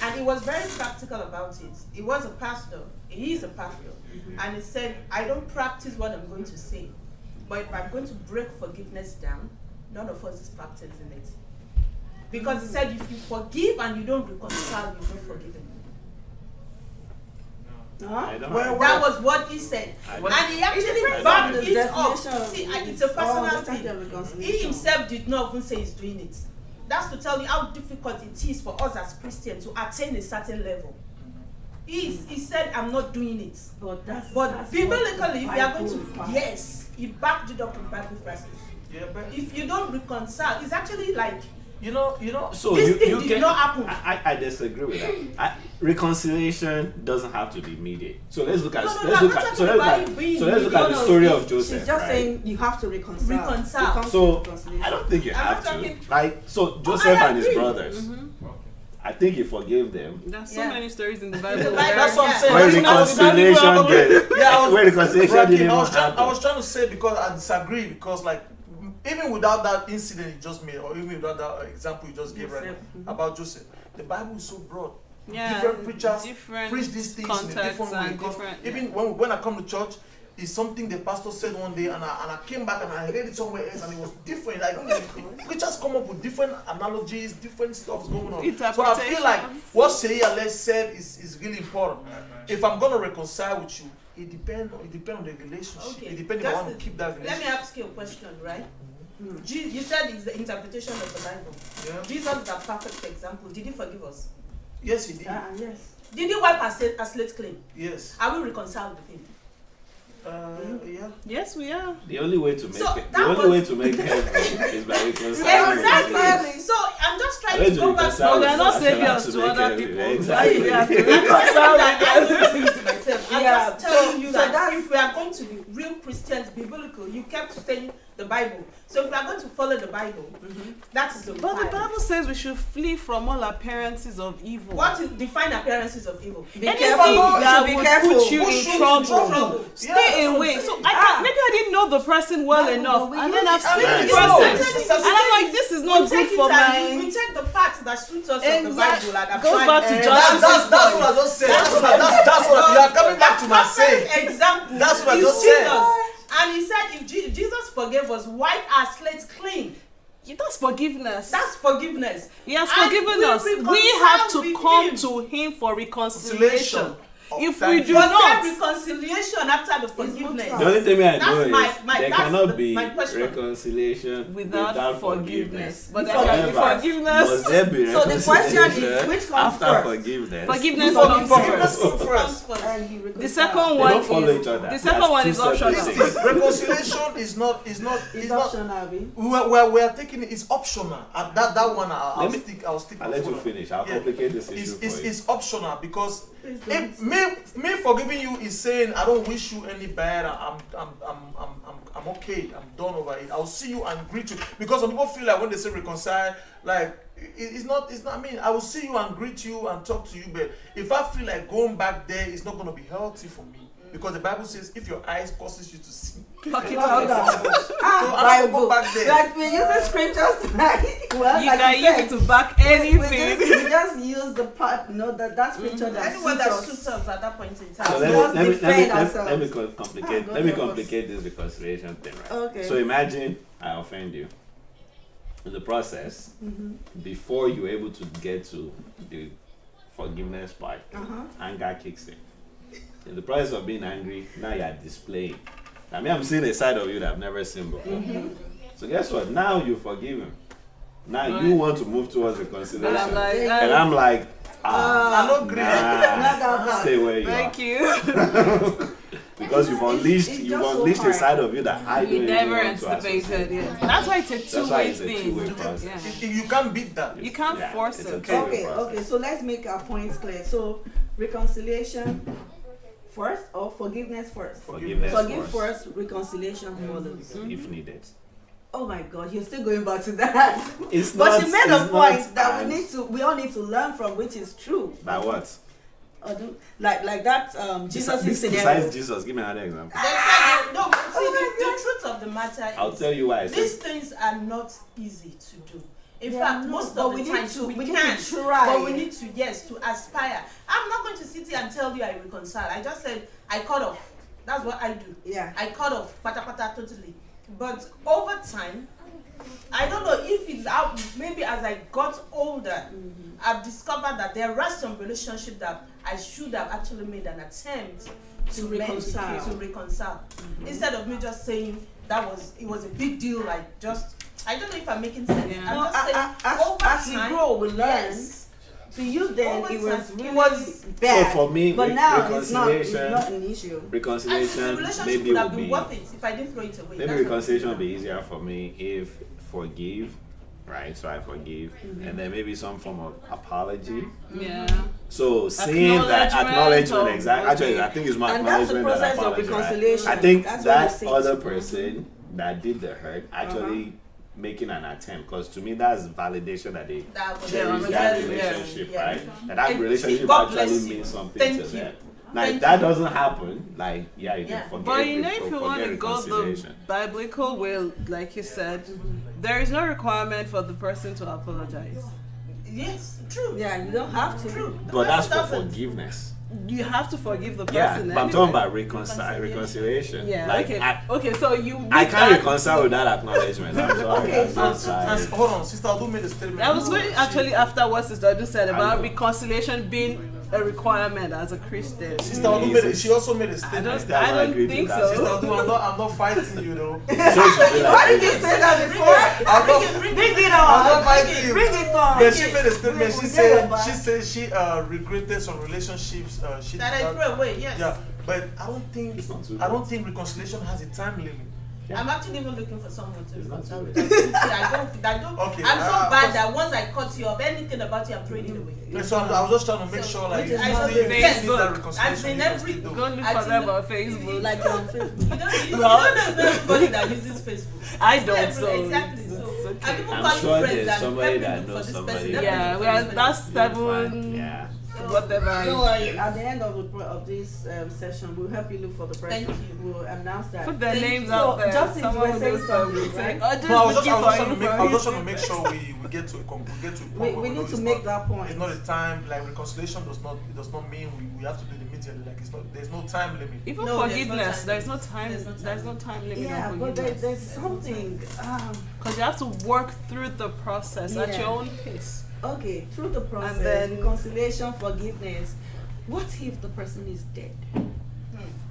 and he was very practical about it. He was a pastor. He is a pastor, and he said, "I don't practice what I'm going to say, but if I'm going to break forgiveness down, none of us is practicing it." Because he said, if you forgive and you don't reconcile, you're not forgiven. Huh? I don't Well, know. That was what he said, I- and he actually depends backed on the it up. definition of See, it. it's a personal understand thing. the He reconciliation. himself did not even say he's doing it. That's to tell you how difficult it is for us as Christians to attain a certain level. He said, I'm not doing it. But that's But biblically, if you are going to, yes. yes, he backed it up with Bible verses. Yeah, but If you don't reconcile, it's actually like, you know. So this thing you did can, not happen. I disagree with that. Reconciliation doesn't have to be immediate. So let's look at No, no, let's no, look I'm at not so talking let's about look it being at so let's look at immediate. the No, story she- of Joseph. She's just right? saying you have to reconcile. Reconcile. It comes So to reconciliation. I don't think you I'm have not to. talking- Like so, I Joseph and his agree. brothers. I think he forgave them. There's so Yeah. many stories in the Bible. Bible, where- That's what I'm saying. Where That's what I'm saying. reconciliation did. Yeah, I was- Where reconciliation Rakim, didn't I was even trying, I happen. was trying to say because I disagree because like even without that incident you just made or even without that example you just gave right now about Joseph, the Bible is so broad. Yeah, Different preachers different preach these things in a contexts different way. and Because different- even when I come to church, it's something the pastor said one day, and I came back and I read it somewhere else, and it was different. Like preachers come up with different analogies, different stuff's going on. So I feel like what Sheila Les said is really important. If I'm gonna reconcile with you, it depends on the relationship. Okay, It depends if I just want to keep that let me relationship. ask you a question, right? You said it's the interpretation of the Bible. Yeah. Jesus is a perfect example. Did he forgive us? Yes, he did. Yes. Did he wipe our slate clean? Yes. Are we reconciled with him? Yeah. Yes, we are. The only way to make So it, that the only way was- to make heaven is by reconciling. Exactly. So I'm just trying to go back to No, we are not That's saviors allowed to make other heaven. people. Exactly. We have to I'm reconcile with them. Yeah, just telling you so that that's- if we are going to be real Christians, biblical, you kept saying the Bible. So if we are going to follow the Bible, that is the But the requirement. Bible says we should flee from all appearances of evil. What is define appearances of evil? Be Anything careful. that Be would careful. put you Push in you into trouble, trouble. stay Yeah, that's what I'm away. saying. So maybe I didn't know the person well enough, we and use then I've it. seen Yes. the Yes. person, Yes. and I'm like, this is not we good take for it and we my. take the part that suits us of the Exactly. Bible and Goes apply back to it. justice. That's what I just said. That's what you are coming back to my saying. Example. That's what I is just said. Jesus. And he said, if Jesus forgave us, wipe our slates clean. That's forgiveness. That's forgiveness. He has And forgiven we us. We reconcile have to with come him. to Him for reconciliation. Oh, If thank we you. do Was not, there reconciliation after the forgiveness? mutual. The only thing I know That's is my- there that's cannot be my question. reconciliation without forgiveness. But there However, can be forgiveness. Must there be So the question is, reconciliation which comes after first? forgiveness? Forgiveness Forgiveness. comes Forgiveness first. comes first. And you The reconcile. second They one don't follow is each other. the second That's one two is separate optional. things. Listen, reconciliation is not. It's optional, Abi. We are taking it. It's optional. That one I'll Let me- stick. I'll let you for it. finish. I'll Yeah. complicate this issue It's, for you. it's optional because Please if don't. me forgiving you is saying I don't wish you any bad. I'm okay. I'm done over it. I'll see you and greet you because some people feel like when they say reconcile, like it's not. I mean, I will see you and greet you and talk to you, but if I feel like going back there, it's not going to be healthy for me because the Bible says if your eyes causes you to sin, Fuck it Hold up. on. so I'm not going back there. Like we using scriptures tonight. Well, You like can said, use it to back we anything. just use the part, that scripture that Anyone suits that us. suits us at that point in So time. Just defend ourselves. let me complicate go let me help us. complicate this reconciliation thing, right? Okay. So imagine I offend you. In the process, before you're able to get to the forgiveness part, anger kicks in. In the process of being angry, now you're displaying. I mean, I'm seeing a side of you that I've never seen before. So guess what? Now you forgive him. Now you want to move towards reconciliation. And I'm like, And I'm like, I'm not greedy. Not that bad. stay where you thank are. you. Because you've unleashed it's you've just so unleashed a hard. side of you that I don't We even never want to anticipated. associate. Yes. That's why it's a That's why two-way it's a thing. two-way process. Yeah. You can't beat that. You can't Yeah, force it's a it. two-way Okay, process. okay. So let's make our points clear. So reconciliation first or forgiveness first? Forgiveness Forgive first, first, reconciliation follows. if needed. Oh my God, you're still going back to that. It's But not. you made it's a point not that an- we all need to learn from, which is true. That what? Like that Jesus' scenario. Besides Jesus, give me another example. They said, no, but see, the truth of the matter I'll is tell you why. I said, these things are not easy to do. In They fact, are most not, of but the we need times to- we we need can, to try. but we need to, yes, to aspire. I'm not going to sit here and tell you I reconcile. I just said I cut off. That's what I do. Yeah. I cut off, pata totally. But over time, I don't know if it's out. Maybe as I got older, I've discovered that there are some relationships that I should have actually made an attempt To mend, reconcile. to reconcile. Instead of me just saying it was a big deal. Like just, I don't know if I'm making sense. Yeah. I'm No, just saying over as we time, grow, we learn. yes. To you then, Over it was time, really it was bad. So for me, but now it's not reconciliation, an issue. And the reconciliation relationship maybe would have will been be worth it if I didn't throw it away. maybe That's what I'm reconciliation will saying. be easier for me if forgive, right? So I forgive, and then maybe some form of apology. Yeah. So saying that acknowledgement, exactly. Actually, I think it's more And that's the acknowledgement than process of apology. Right? reconciliation. I think That's what that it says. other person that did the hurt actually making an attempt, because to me that's validation that they That was cherish there, that yeah, relationship, yeah. right? That And relationship God bless actually you. means something Thank to you. them. Now, Thank if that you. doesn't happen, like you Yeah. can forget. But you know, if you forget want to go the reconciliation. biblical way, like you said, there is no requirement for the person to apologize. Yes, true. Yeah, you don't have to. True. The But that's person for doesn't. forgiveness. You have to forgive the Yeah, person. but I'm anyway. talking about reconciliation. Yeah. Like, okay. Okay. So you. I did can't that. reconcile with that acknowledgement. I'm sorry. Okay, I'm so- so sorry. Hold on, Sister Adu made a statement. That was going actually after what Sister Odu said I about know. reconciliation being a requirement as a Christian. Sister Adu made it. She also made a statement. still haven't agreed think with that. Sister so. Adu, I'm not fighting you though. So it should be like- Why did you say that before? I'm not, Bring it I'm not on. fighting you. Bring it on. But she made a statement. We She get said your back. she regretted some relationships. She That I threw away. Yes. yeah. But I don't think It's not too I don't late. think reconciliation has a time limit. Yeah. I'm actually even looking for someone to It's not reconcile too with. late. I don't. Okay, I'm so bad because- that once I cut you off, anything about you, I'm throwing it away. So I was just trying to make So, sure, like, which if is you not still the need Facebook. that As reconciliation, in you can every- still do Go it. look I for think them that- on Facebook. Like on Facebook. You don't know everybody that uses Facebook. I don't, So, so exactly. it's So okay. I'm even I'm calling sure friends there's and somebody help me that look knows for this somebody person. that- help me Yeah, look we for are this that's person. seven. Yeah. Whatever. Don't worry, at the end of this session, we'll help you look for the person. Thank you. We'll announce that. Put their Thank names you. out So, there. Justice, Someone you will were saying do something, something. right? Oh, just No, I was just looking trying for to make, you I was just for trying to make sure we get to a point We where need it's to not- make that point. It's not a time, like, reconciliation does not mean we have to do it immediately. Like, there's no time limit. Even No, there's no forgiveness, time there's no limit. time. There's no time There's no limit. time limit Yeah, on but forgiveness. there's something. Because you have to work through the process at Yeah. your own pace. Okay, through the process, then- reconciliation, forgiveness. What if the person is dead?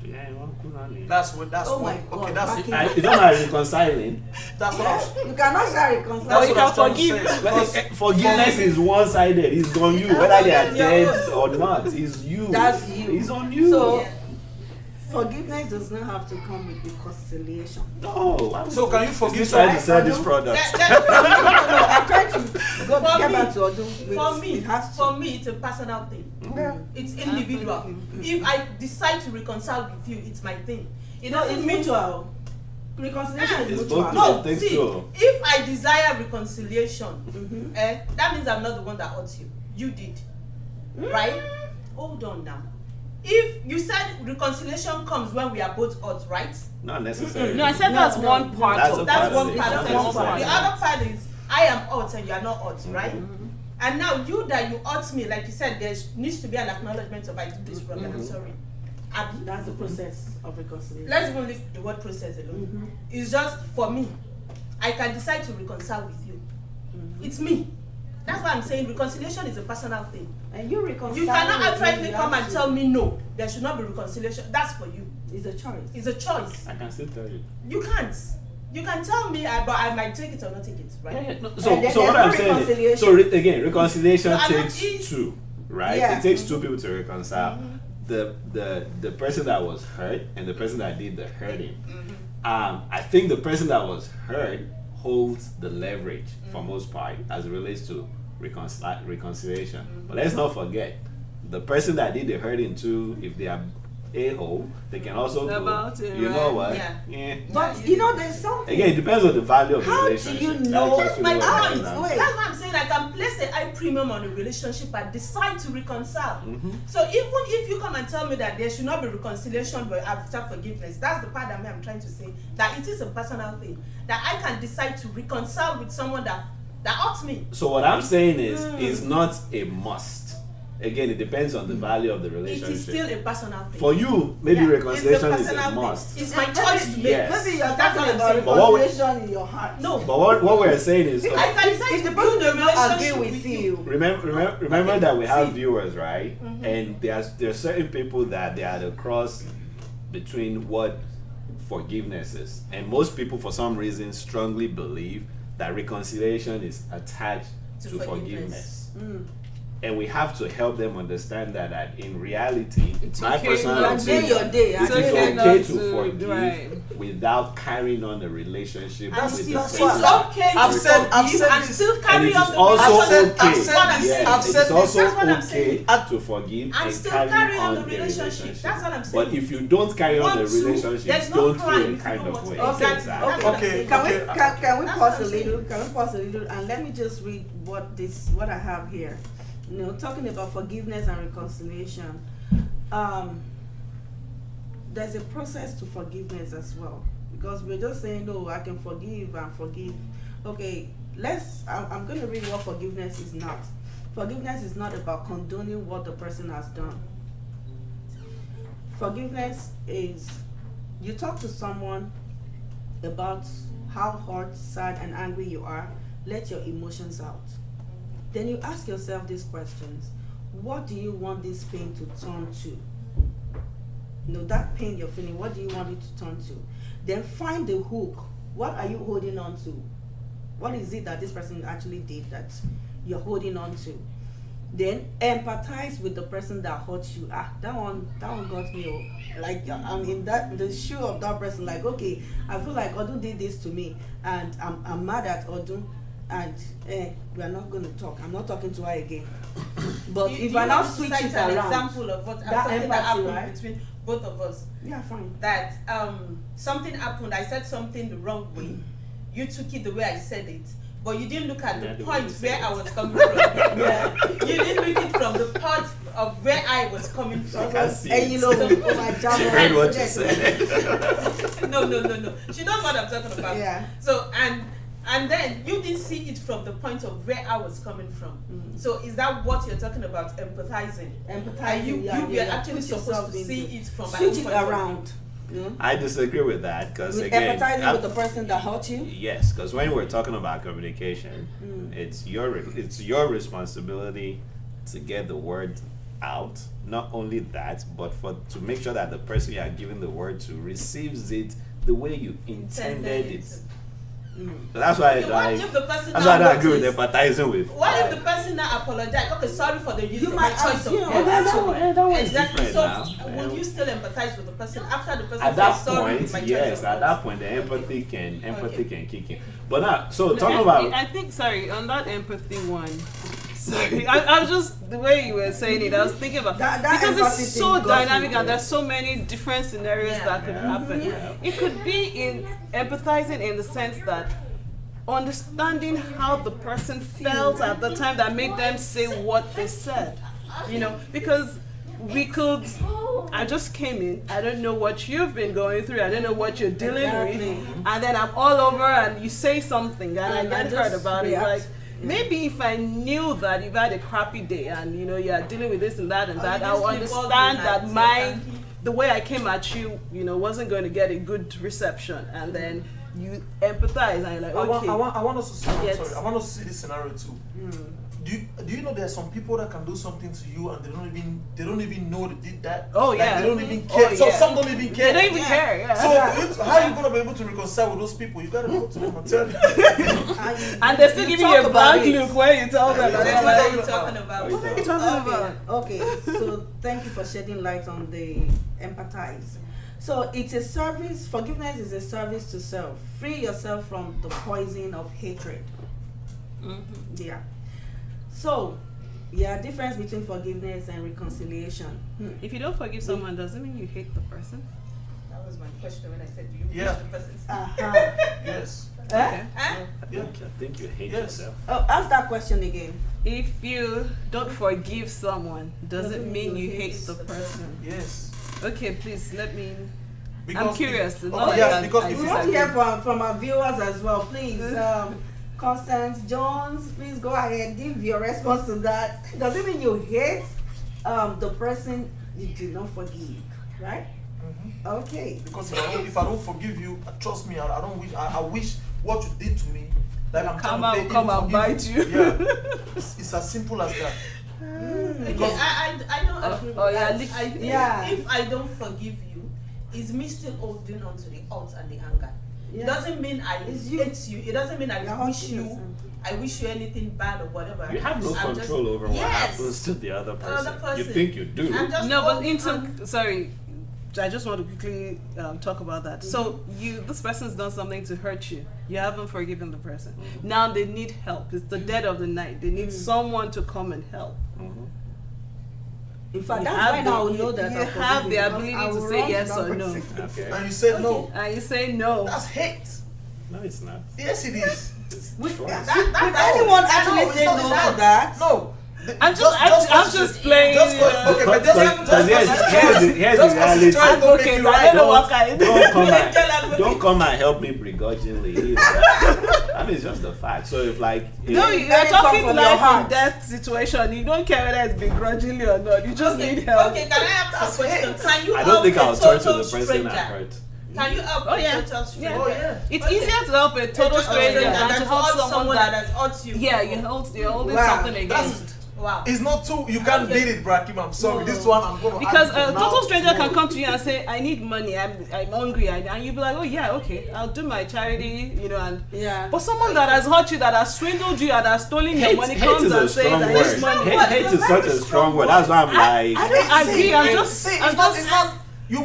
Yeah, you want to cool That's Oh what, my God, okay, Akin. You don't have reconciling. that's what I was, You cannot share reconciliation. that's you what I was can trying to forgive. say. But Because forgiveness is one-sided. It's on you, whether they are dead or not. It's you. That's you. It's on you. So, Yeah. forgiveness does not have to come with reconciliation. no. So can you forgive He's trying someone? to sell this Odun? product. No, I'm trying to go For get me- back to Odun. For me, It has to. for me, it's a personal thing. Yeah. It's individual. If I decide to reconcile with you, it's my thing. It No, it's doesn't mean mutual. Reconciliation is It's mutual. both. No, It takes see, two. if I desire reconciliation, Mhm. that means I'm not the one that hurt you. You did, right? Hold on now. If you said reconciliation comes when we are both hurt, right? Not necessarily. No, I said that's No, one no. part That's of a it. part That's of one it. part Not of it. necessarily. The other part is I am hurt and you are not hurt, right? Mhm. And now you that you hurt me, like you said, there needs to be an acknowledgement of I did this wrong and I'm sorry. Abi? That's the process of reconciliation. Let's even leave the word process alone. Mhm. It's just for me. I can decide to reconcile with you. Mhm. It's me. That's why I'm saying reconciliation is a personal thing. And you reconcile. You cannot with me, outrightly you come have and to- tell me no, there should not be reconciliation. That's for you. It's a choice. It's a choice. I can still tell you. You can't. You can tell me, but I might take it or not take it, right? And then So what there's I'm no saying is, reconciliation. so again, reconciliation No, I'm not- takes it's- two, right? Yeah. It takes two people to reconcile. Mhm. The person that was hurt and the person that did the hurting. Mhm. I think the person that was hurt holds the leverage for most part as it relates to reconciliation. But let's not forget, the person that did the hurting too, if they are a-hole, they can also go, About it, you know right. what? Yeah. But you know, there's something. Again, it depends on the value of the How do relationship. you That's know- just My really what it point. comes down to. Wait. That's what I'm saying. I can place a high premium on a relationship and decide to reconcile. Mhm. So even if you come and tell me that there should not be reconciliation but after forgiveness, that's the part that I'm trying to say. That it is a personal thing. That I can decide to reconcile with someone that hurts me. So what I'm saying is, it's not a must. Again, it depends on the value of the It relationship. is still a personal thing. For you, maybe Yeah, reconciliation it's is a personal thing. must. It's my choice to make. Yes. Maybe you're That's what talking I'm about saying. But what we- reconciliation in your heart. No. But what we're saying is, I can decide If to the build person a does not agree relationship with you, remember that we have See. viewers, right? And there's certain people that they are the cross between what forgiveness is, and most people for some reason strongly believe that reconciliation is attached To to forgiveness. forgiveness. And we have to help them understand that in reality, It's my okay personal not to- opinion, Your day, it it's is okay not okay to to- forgive right. without carrying on the relationship And with still, the it's person. okay I've to said forgive and this. still And carry it on is the also I've said- relationship. I've okay. said What I'm this. saying. I've It said is also That's what I'm okay saying. to forgive And and still carry carry on on the a relationship. relationship. That's what I'm But saying. if you don't carry on the Want to, relationship, there's no don't crime feel if you kind don't of want way. to. Exactly. Exactly. That's what I'm Okay. saying. can we Okay. can we That's pause what a I'm saying. little? Can we pause a little and let me just read what I have here. You know, talking about forgiveness and reconciliation. There's a process to forgiveness as well, because we're just saying, no, I can forgive and forgive. Okay, I'm going to read what forgiveness is not. Forgiveness is not about condoning what the person has done. Forgiveness is, you talk to someone about how hurt, sad, and angry you are, let your emotions out. Then you ask yourself these questions. What do you want this pain to turn to? That pain you're feeling, what do you want it to turn to? Then find the hook. What are you holding on to? What is it that this person actually did that you're holding on to? Then empathize with the person that hurt you. That one got me. Like I'm in the shoe of that person. Like, okay, I feel like Odun did this to me, and I'm mad at Odun, and we are not going to talk. I'm not talking to her again. But if I now switch it an around, example of what that something empathy, that happened right? between both of us. Yeah, fine. That something happened. I said something the wrong way. You took it the way I said it. But you didn't look at the point where I was coming from. Yeah. You didn't look it from the part of where I was coming from. And you know, She heard what you said. No. She knows what I'm talking about. Yeah. So and then you didn't see it from the point of where I was coming from. So is that what you're talking about? Empathizing. Empathizing. You were actually Put supposed yourself to see into- it from my switch own it point of view. around. I disagree with that because With again, empathizing with the person that hurt you. yes, because when we're talking about communication, it's your responsibility to get the word out. Not only that, but to make sure that the person you are giving the word to receives it the way you intended it. So that's why Okay, what if the person that's now why I don't agree with notice- empathizing with. What if the person now apologize? Okay, sorry for the use You of my might choice of assume. words. that one is Exactly. different So now. will you still empathize with the person after the person At that says sorry point, with my choice yes, of at words? that point the empathy can kick in. But now, so No, talking about I think, sorry, on that empathy one. Sorry, I was just the way you were saying it. I was thinking about That because empathy it's thing so got dynamic me. and there's so many different scenarios Yeah. that could happen. Yeah. It could be in empathizing in the sense that understanding how the person felt at the time that made them say what they said. You know, because we could. I just came in. I don't know what you've been going through. I don't know what you're dealing Exactly. with. And then I'm all over, and you say something, and I And I get hurt just about it. react. Like maybe if I knew that you've had a crappy day, and you know you're dealing with this and that and that, you I just would sleep all understand the that night, the way I came at you, you know, wasn't going to get a good reception, and then you empathize, and you're like, okay. I want us to see. Yes. Sorry, I want us to see this scenario too. Do you know there are some people that can do something to you and they don't even know they did that? Oh, Like, yeah. they don't even care. Oh, So yeah. some don't even They care. don't even care. Yeah. So how are you gonna be able to reconcile with those people? You gotta go to them and tell them. And they're still giving you a talk about blank it. look when you tell them. Yeah, and That's they're what like, are you talking about? what are you talking about? Okay, so thank you for shedding light on the empathize. So it's a service, forgiveness is a service to self. Free yourself from the poison of hatred. Yeah. So, difference between forgiveness and reconciliation. If you don't forgive someone, does it mean you hate the person? That was my question when I said, do you Yeah. wish the person's Yes. Okay. Yeah. I think you hate Yes. yourself. Oh, ask that question again. If you don't forgive someone, does it mean you hate the person? Yes. Okay, please let me. Because I'm curious to know. Oh, yes, because I if We you want to disagree. hear from our viewers as well, please. Constance Jones, please go ahead, give your response to that. Does it mean you hate the person you do not forgive, right? Okay. Because if I don't forgive you, trust me, I don't wish. I wish what you did to me. Like I'm Come trying out, to come and bite you. Yeah. It's as simple as that. Okay, I don't agree with yeah, that. I think yeah. if I don't forgive you, it's me still holding on to the hurt and the anger. It Yeah. doesn't mean I It's you. hate you. It doesn't mean You're I wish hurting you. yourself. I wish you anything bad or whatever. You have no I'm control over what Yes. happens to the other person. Other person. You think you do. I'm just No, but holding on. sorry, I just want to quickly talk about that. So this person's done something to hurt you. You haven't forgiven the person. Now they need help. It's the dead of the night. They need someone to come and help. In fact, You that's have why the- now I will know that you I'm have the forgiving, ability because I to will say run yes to that or no. person. Okay. And you say no. And you say no. That's hate. No, it's not. Yes, it is. It's Would choice. would anyone actually No, say it's no not to that? No. I'm just playing. Just okay, but Because here's the reality. Advocate. I don't know what kind. Don't come and help me begrudgingly either. I mean, it's just the fact. So if like No, Let you're it come talking from your life heart. and death situation. You don't care whether it's begrudgingly or not. You just need help. Okay, can I ask a question? Can you I help don't think a I'll turn to total the person stranger? I hurt. Can you help Oh, yeah. a total stranger? Oh yeah. It's Okay. easier to help a total stranger than to help someone that that. has hurt you. Yeah, you're holding Wow, something against. Wow. It's not too. You can't beat it, Brakim. I'm sorry. No. This one I'm gonna. Because add a now total stranger can tomorrow. come to you and say, I need money, I'm hungry, and you'll be like, oh yeah, okay, I'll do my charity, and Yeah. but someone that has hurt you, that has swindled you, and has stolen your money Hate comes is a and says, strong I word. need money. Hate is such a strong word. That's why I'm like. I don't agree. It's not. You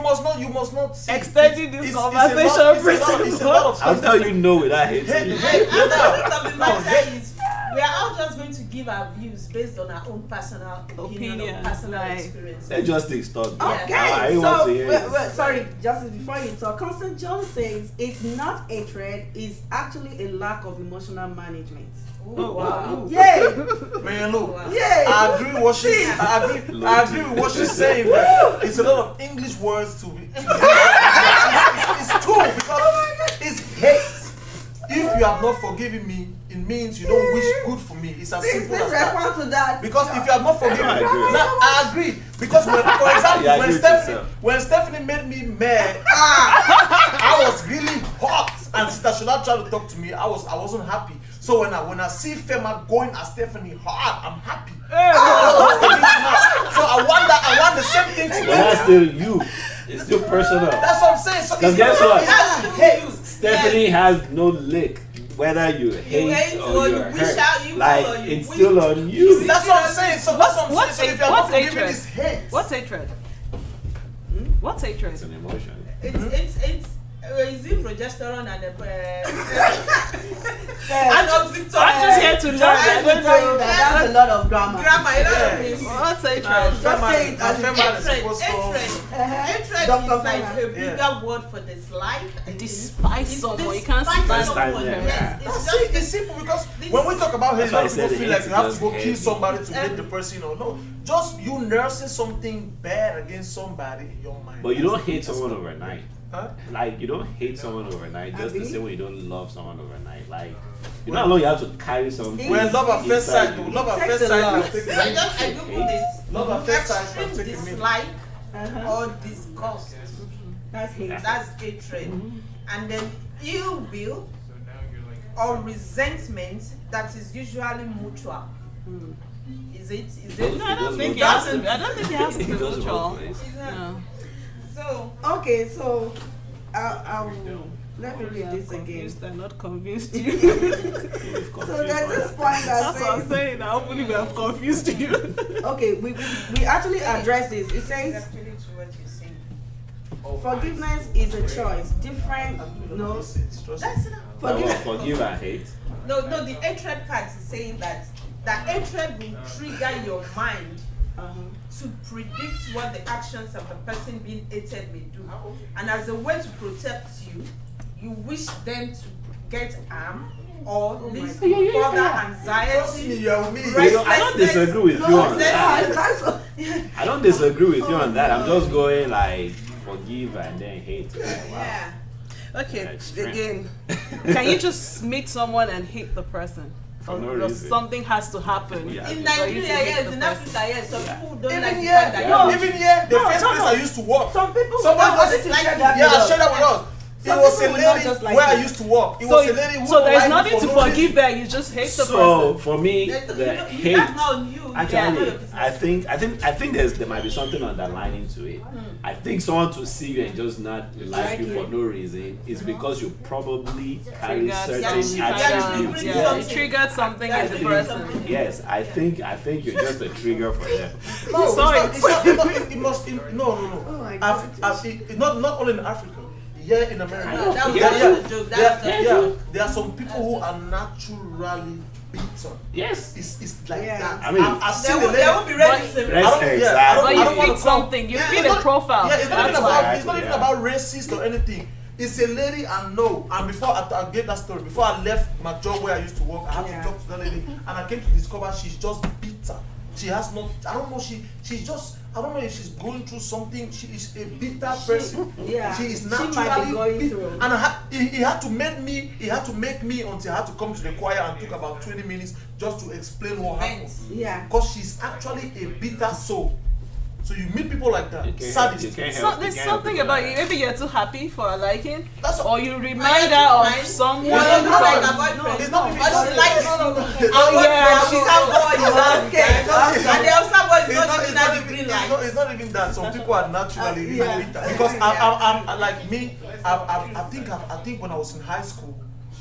must not see. Extending this It's conversation. a lot of I'll tell you no without hating you. And the truth of the matter is, we are all just going to give our views based on our own personal opinion or personal right. experience. Let's just take stock. Okay, I want so to hear it. sorry, Justice, before you talk, Constant John says it's not hatred, it's actually a lack of emotional management. Oh wow. Yay! Man, look. Yay! I agree with what she's. I agree with what she's saying. But it's a lot of English words to be. It's true because it's hate. If you have not forgiven me, it means you don't wish good for me. It's as Please simple as that. respond to that. Because if you have not forgiven I me, agree. now I agree. Because when, for example, Yeah, I agree with when Stephanie made me mad, I was really hot, and Sister Shola tried to talk to me. I wasn't happy. So when I see Fema going at Stephanie hard, I'm happy. So I want the same thing to But that's still you. It's still personal. That's what I'm saying. So Because it's guess not- what? That's hate. Stephanie has no lick. Whether you hate hate or or you're you wish hurt, out evil like or you it's wish- still on you. That's what I'm saying. So that's what I'm What's saying. So if hate- you're not what's forgiving, hatred? it's hate. What's hatred? What's hatred? It's an emotion. It's in progesterone and I'm I'm just here to learn. I don't know. That's a lot of drama. grammar. You know what I Yeah. mean? What's hatred? Just say it as Fema is supposed to. Hatred Dr. is like Fema. a bigger word for dislike. Despise It's someone. You can't despise stand someone. yeah. Yes, That's it's it. just It's simple because when we talk about hate, a lot of That's why I people said feel hate like you have is to go just kill hate. somebody to hate the person or no. Just you nursing something bad against somebody in your mind. But you don't hate someone overnight. Huh? Like you don't hate someone overnight. Just the Abi? same way you don't love someone overnight. Like you're not alone. You have to carry something. When love at first inside sight, you. love at Takes first a sight lot. can take I it. just I googled it. Love at first sight can Extreme take a minute. dislike Uh-huh. or disgust. That's hate. That's hatred. And then ill will or resentment that is usually mutual. Is it? No, I don't It think it goes has both to. I don't think it has to be It goes mutual. both ways. No. So Okay, so I'll let me read this again. Confused and not convinced you. So there's this point that That's what I'm says, saying. Hopefully we have confused you. okay, we actually address this. It says actually to what you're saying. forgiveness is a choice. Different, no, That's enough. But what, forgive. forgive and hate. No, the hatred part is saying that hatred will trigger your mind to predict what the actions of the person being hated may do. And as a way to protect you, you wish them to get harm or lead to further Trust me, anxiety. you're with me. Right. I don't disagree with you on that. I don't disagree with you on that. I'm just going like forgive and then hate. Like, wow. Yeah. Okay, Extreme. again, can you just meet someone and hate the person? For no Or reason. something has to happen. Yeah. In for you Nigeria, to hate yes, the in person. Africa, yes, some people don't Even like the here, fact that No. even here, the No, first no, place no. I used to work. Some people Somebody will was not like share it. that Yeah, with I us. shared that with us. It Some was a people will not lady just like where I it. used to work. It So, was a lady who so there's liked me nothing for to no reason. forgive there. You just hate the So person. for me, That's- the you- that's not on hate. you. Actually, Yeah. I think there might be something underlining to it. I think someone to see you and just not like you for no reason is because you probably carry Triggered certain some attributes. patterns. Yeah. Yeah, you triggered something in the person. Yes, I think you're just a trigger for them. No, Sorry. it must. No. Oh my Not only in Africa. Yeah, in America. No, that was Yeah, just a joke. That was just There are some people who are naturally bitter. Yes. It's like Yeah. that. I mean- I've seen They a won't lady. be ready to say Right. I don't- Exactly. yeah, I But don't you wanna feed come- something. You Yeah, feed it's a not- profile. Yeah, it's not even That's about why. it's not even Yeah. about racist or anything. It's a lady I know, and before I gave that story, before I left my job where I used to work, I had Yeah. to talk to that lady, and I came to discover she's just bitter. She has not. I don't know. She's just. I don't know if she's going through something. She is a bitter person. Yeah. She is She might be naturally going bitter. through. And he had to make me. He had to make me until I had to come to the choir and took about 20 minutes just to explain what happened. Yeah. Because she's actually a bitter soul. So you meet people like that. You can't Sadist. help- you can't So help- there's you can't help something people about like you. that. Maybe you're too happy for a liking, That's or you I remind like her to of find- someone. No, not like from- a boyfriend. It's not even- But she likes no, no, no. you. Oh, And yeah, what she- the Hausa boy is not- Okay. And the Hausa boy is It's not not, giving it's, her not the even, green it's, light. not, it's not even that. Some people are naturally really Yeah. bitter. Because I'm like me. I think when I was in high school,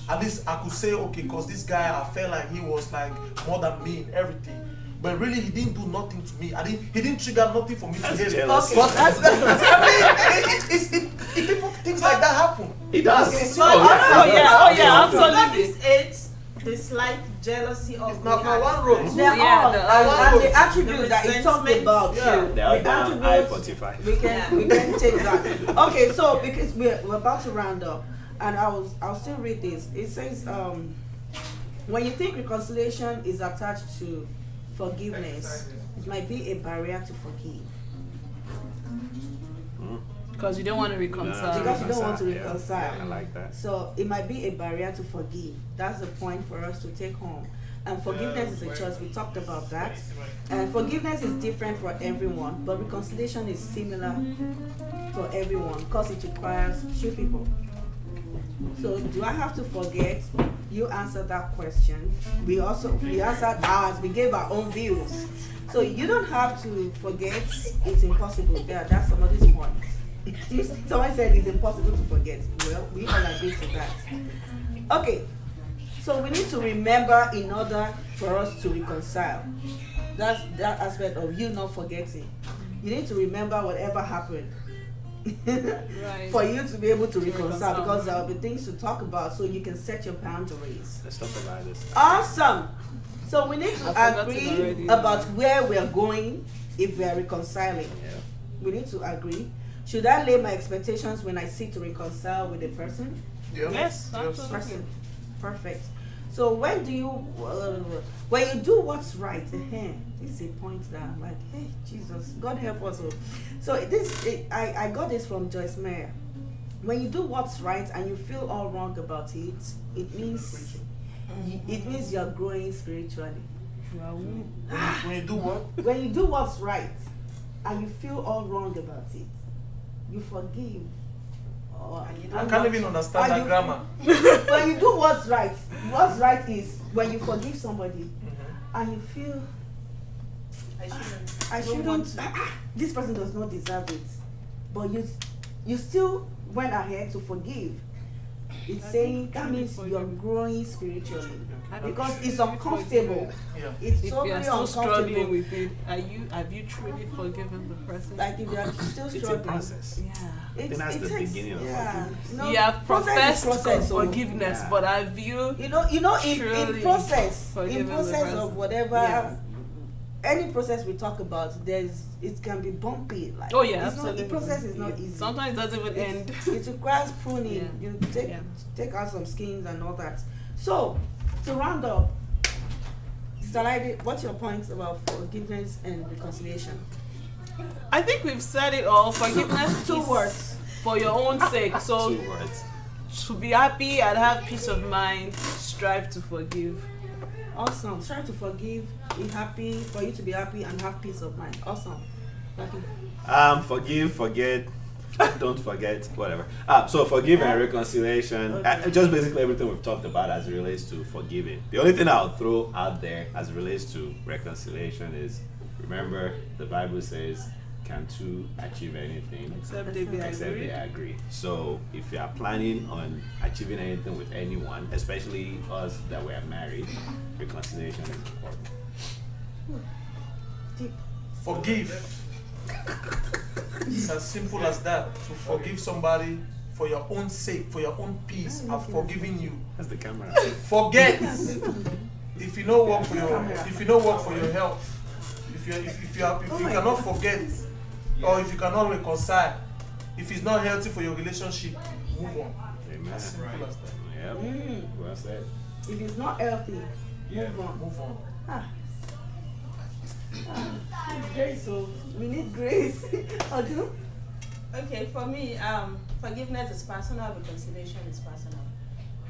at least I could say okay, because this guy I felt like he was like more than me in everything. But really, he didn't do nothing to me. He didn't trigger nothing for me to hate him. jealousy. But people things like that happen. It does. It's But Oh yeah, So at absolutely. this age, the slight jealousy of It's not my one road. They're Yeah, all, and the the attributes that he talked resentment. about Yeah. too. They are The down attributes, I-45. we can take that. Okay, so because we're about to round up, and I'll still read this. It says, when you think reconciliation is attached to forgiveness, it might be a barrier to forgive. Because you don't want to reconcile. Because you don't want to Yeah, reconcile. yeah, I like that. So it might be a barrier to forgive. That's the point for us to take home. And forgiveness is a choice. We talked about that. And forgiveness is different for everyone, but reconciliation is similar for everyone because it requires two people. So do I have to forget? You answered that question. We answered ours. We gave our own views. So you don't have to forget. It's impossible. Yeah, that's somebody's point. Someone said it's impossible to forget. Well, we all agree to that. Okay, so we need to remember in order for us to reconcile. That's that aspect of you not forgetting. You need to remember whatever happened Right. for you to be able to reconcile, reconcile. because there will be things to talk about so you can set your boundaries. Let's talk about this. Awesome. So we need to I've forgotten agree already. about where we are going if we are reconciling. Yeah. We need to agree. Should I lay my expectations when I seek to reconcile with a person? Yeah. Yes, absolutely. Person. Perfect. So when you do what's right, this is a point that I'm like, hey, Jesus, God help us all. So I got this from Joyce Meyer. When you do what's right and you feel all wrong about it, it means you're growing spiritually. When you do what? When you do what's right and you feel all wrong about it, you forgive. I can't even understand that grammar. When you do what's right is when you forgive somebody and you feel I shouldn't. This person does not deserve it, but you still went ahead to forgive. It's saying that means you're growing spiritually because it's uncomfortable. Yeah. It's If totally you are still struggling uncomfortable. with it, have you truly forgiven the person? Like if you are still It's a struggling. process. Yeah. I think that's the beginning of forgiveness. No, You have process is professed process, so- forgiveness, Yeah. but have you? You know, in Truly process forgiven the of person. whatever, Yeah. any process we talk about, it can be bumpy. Like Oh yeah, it's not, absolutely. the process is not easy. Sometimes it doesn't even end. It requires pruning. Yeah. You Yeah. take out some skins and all that. So to round up, Mr. Laide, what's your points about forgiveness and reconciliation? I think we've said it all. Forgiveness, Two is words. for your own sake. So 2 words. to be happy and have peace of mind, strive to forgive. Awesome. Try to forgive, be happy, for you to be happy and have peace of mind. Awesome. Okay. Forgive, forget, don't forget, whatever. So forgive and reconciliation. Okay. Just basically everything we've talked about as it relates to forgiving. The only thing I'll throw out there as it relates to reconciliation is, remember the Bible says, can two achieve anything Except they be except agree. they agree? So if you are planning on achieving anything with anyone, especially us that we are married, reconciliation is important. Forgive. It's as simple as that. To forgive somebody for your own sake, for your own peace. I've forgiven you. That's the camera. Forget. If you don't work for your health, if you cannot forget, or if you cannot reconcile, if it's not healthy for your relationship, move on. Amen. As simple as that. Yep. Well said. If it's not healthy, Yeah. move on. Move on. Grace, so we need grace. Odun? Okay, for me, forgiveness is personal, reconciliation is personal.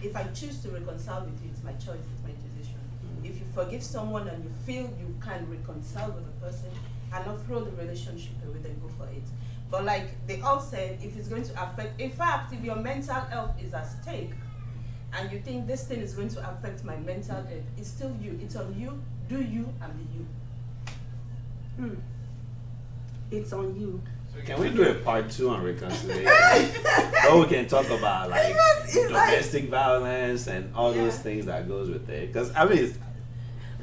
If I choose to reconcile with you, it's my choice, it's my decision. If you forgive someone and you feel you can reconcile with the person, and not throw the relationship away, then go for it. But like they all said, if it's going to affect, in fact, if your mental health is at stake, and you think this thing is going to affect my mental health, it's still you. It's on you. Do you and be you. It's on you. Can we do a part 2 on reconciliation? Or we can talk about like domestic violence and all those things that goes with it. Because I mean,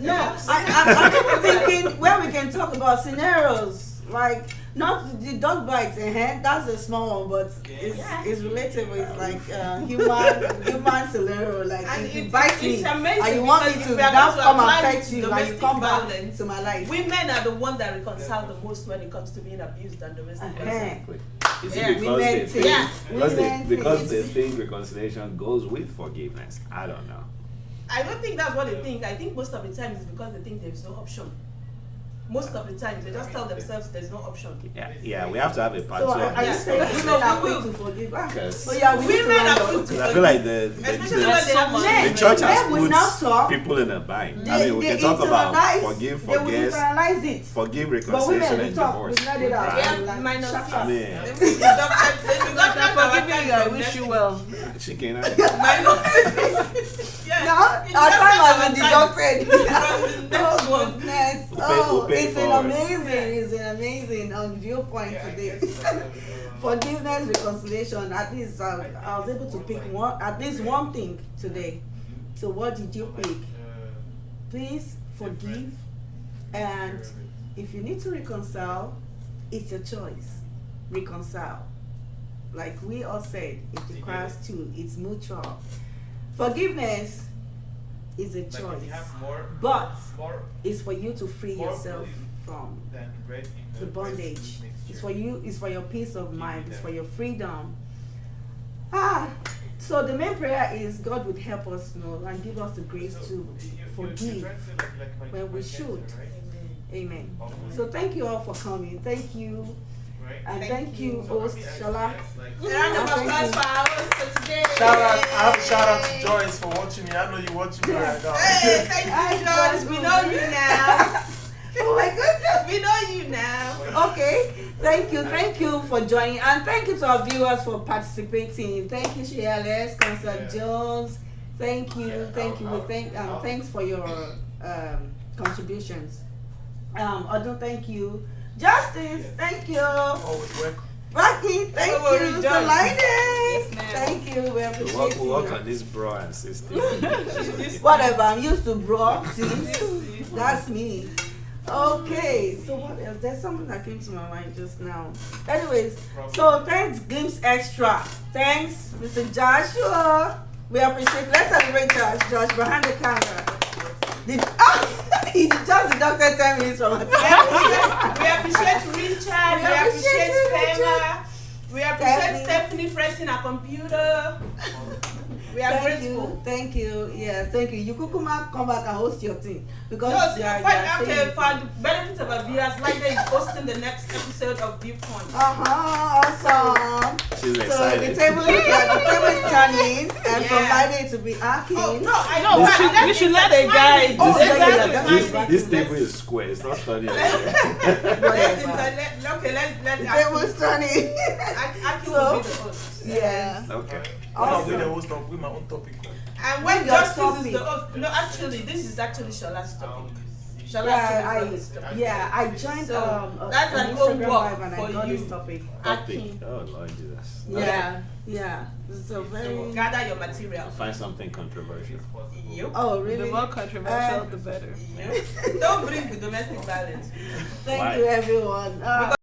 No, I'm even thinking where we can talk about scenarios, like not the dog bites, that's a small one, but it's relatable. It's like human scenario. Like And if you it- bite me it's amazing and you want me because to if we are now going to come and apply pet you and you domestic come back violence, to my life. Women are the ones that reconcile the most when it comes to being abused and domestic violence. exactly. Is Yeah, it because women they think- think, women because think- they think reconciliation goes with forgiveness? I don't know. I don't think that's what they think. I think most of the time it's because they think there's no option. Most of the time they just tell themselves there's no option. Yeah, we have to have a part 2 So on are you this. saying Yeah. women are We quick will. to forgive? Because- Oh yeah, we need to Women round are up. quick Because I feel like especially when There's they so have much. the Men- church has men will not put talk. people in a bind. I They- mean, we they can talk about internalize- forgive, They will forget, internalize it. forgive, But reconciliation, women, we and talk. divorce. We let it out. Right? Yeah, Like, minus shut six. up. I mean, Like I'm forgiving you, I wish you well. chicken. Now, our time has been deducted. Oh goodness! Oh, Who paid it's been for it? amazing. It's been amazing on ViewPoint today. Forgiveness, reconciliation. At least I was able to pick at least one thing today. So what did you pick? Please forgive, and if you need to reconcile, it's a choice. Reconcile. Like we all said, it requires two. It's mutual. Forgiveness is a choice, but it's for you to free yourself from the bondage. It's for you. It's for your peace of mind. It's for your freedom. So the main prayer is God would help us know and give us the grace to forgive when we should. Amen. So thank you all for coming. Thank you. And thank you, host Shala. Round of applause for our host for today. I have a shout out to Joyce for watching me. I know you watching me right now. Hey, thank you, Joyce. We know you now. Oh my goodness. We know you now. Okay. Thank you for joining, and thank you to our viewers for participating. Thank you, Shiales, Concert Jones. Thank you. Thanks for your contributions. Odun, thank you. Justice, thank you. Always welcome. Rocky, thank Oh, you. rejoice. So Laide, Yes, ma'am. thank you. We appreciate We work you. on this bro and sister. Whatever, I'm used to bro. See, that's me. Okay, so what else? There's something that came to my mind just now. Anyways, so thanks, Glimpse Extra. Thanks, Mr. Joshua. We appreciate. Let's celebrate Josh behind the camera. He just deducted 10 minutes from us. We appreciate Richard. We appreciate Richard. Pema. We appreciate Stephanie pressing her computer. We are grateful. Thank you. Yeah, thank you. You Kukuma come back and host your thing because No, they are okay, saying- for the benefit of our viewers, Laide is hosting the next episode of ViewPoint. Awesome. She's So excited. the table is turning, and from Yeah. Laide to be Akin. Oh, no, I No, we should let a guide. Oh, Exactly. This table is square. It's not turning. Okay, let The table is turning. Aki will be the host. Yeah. Okay. I'll be the host of with my own topic. And when Your Justice topic. is the host, no, actually, this is actually Shala's topic. Shala I joined So, a- that's an an Instagram homework live and I for got you. this topic. Akin. Oh Lord Jesus. Yeah. So very. Gather your material. Find something controversial. Yep. Oh The really? more controversial, the better. Yep. Don't bring the domestic violence. Thank Why? you everyone.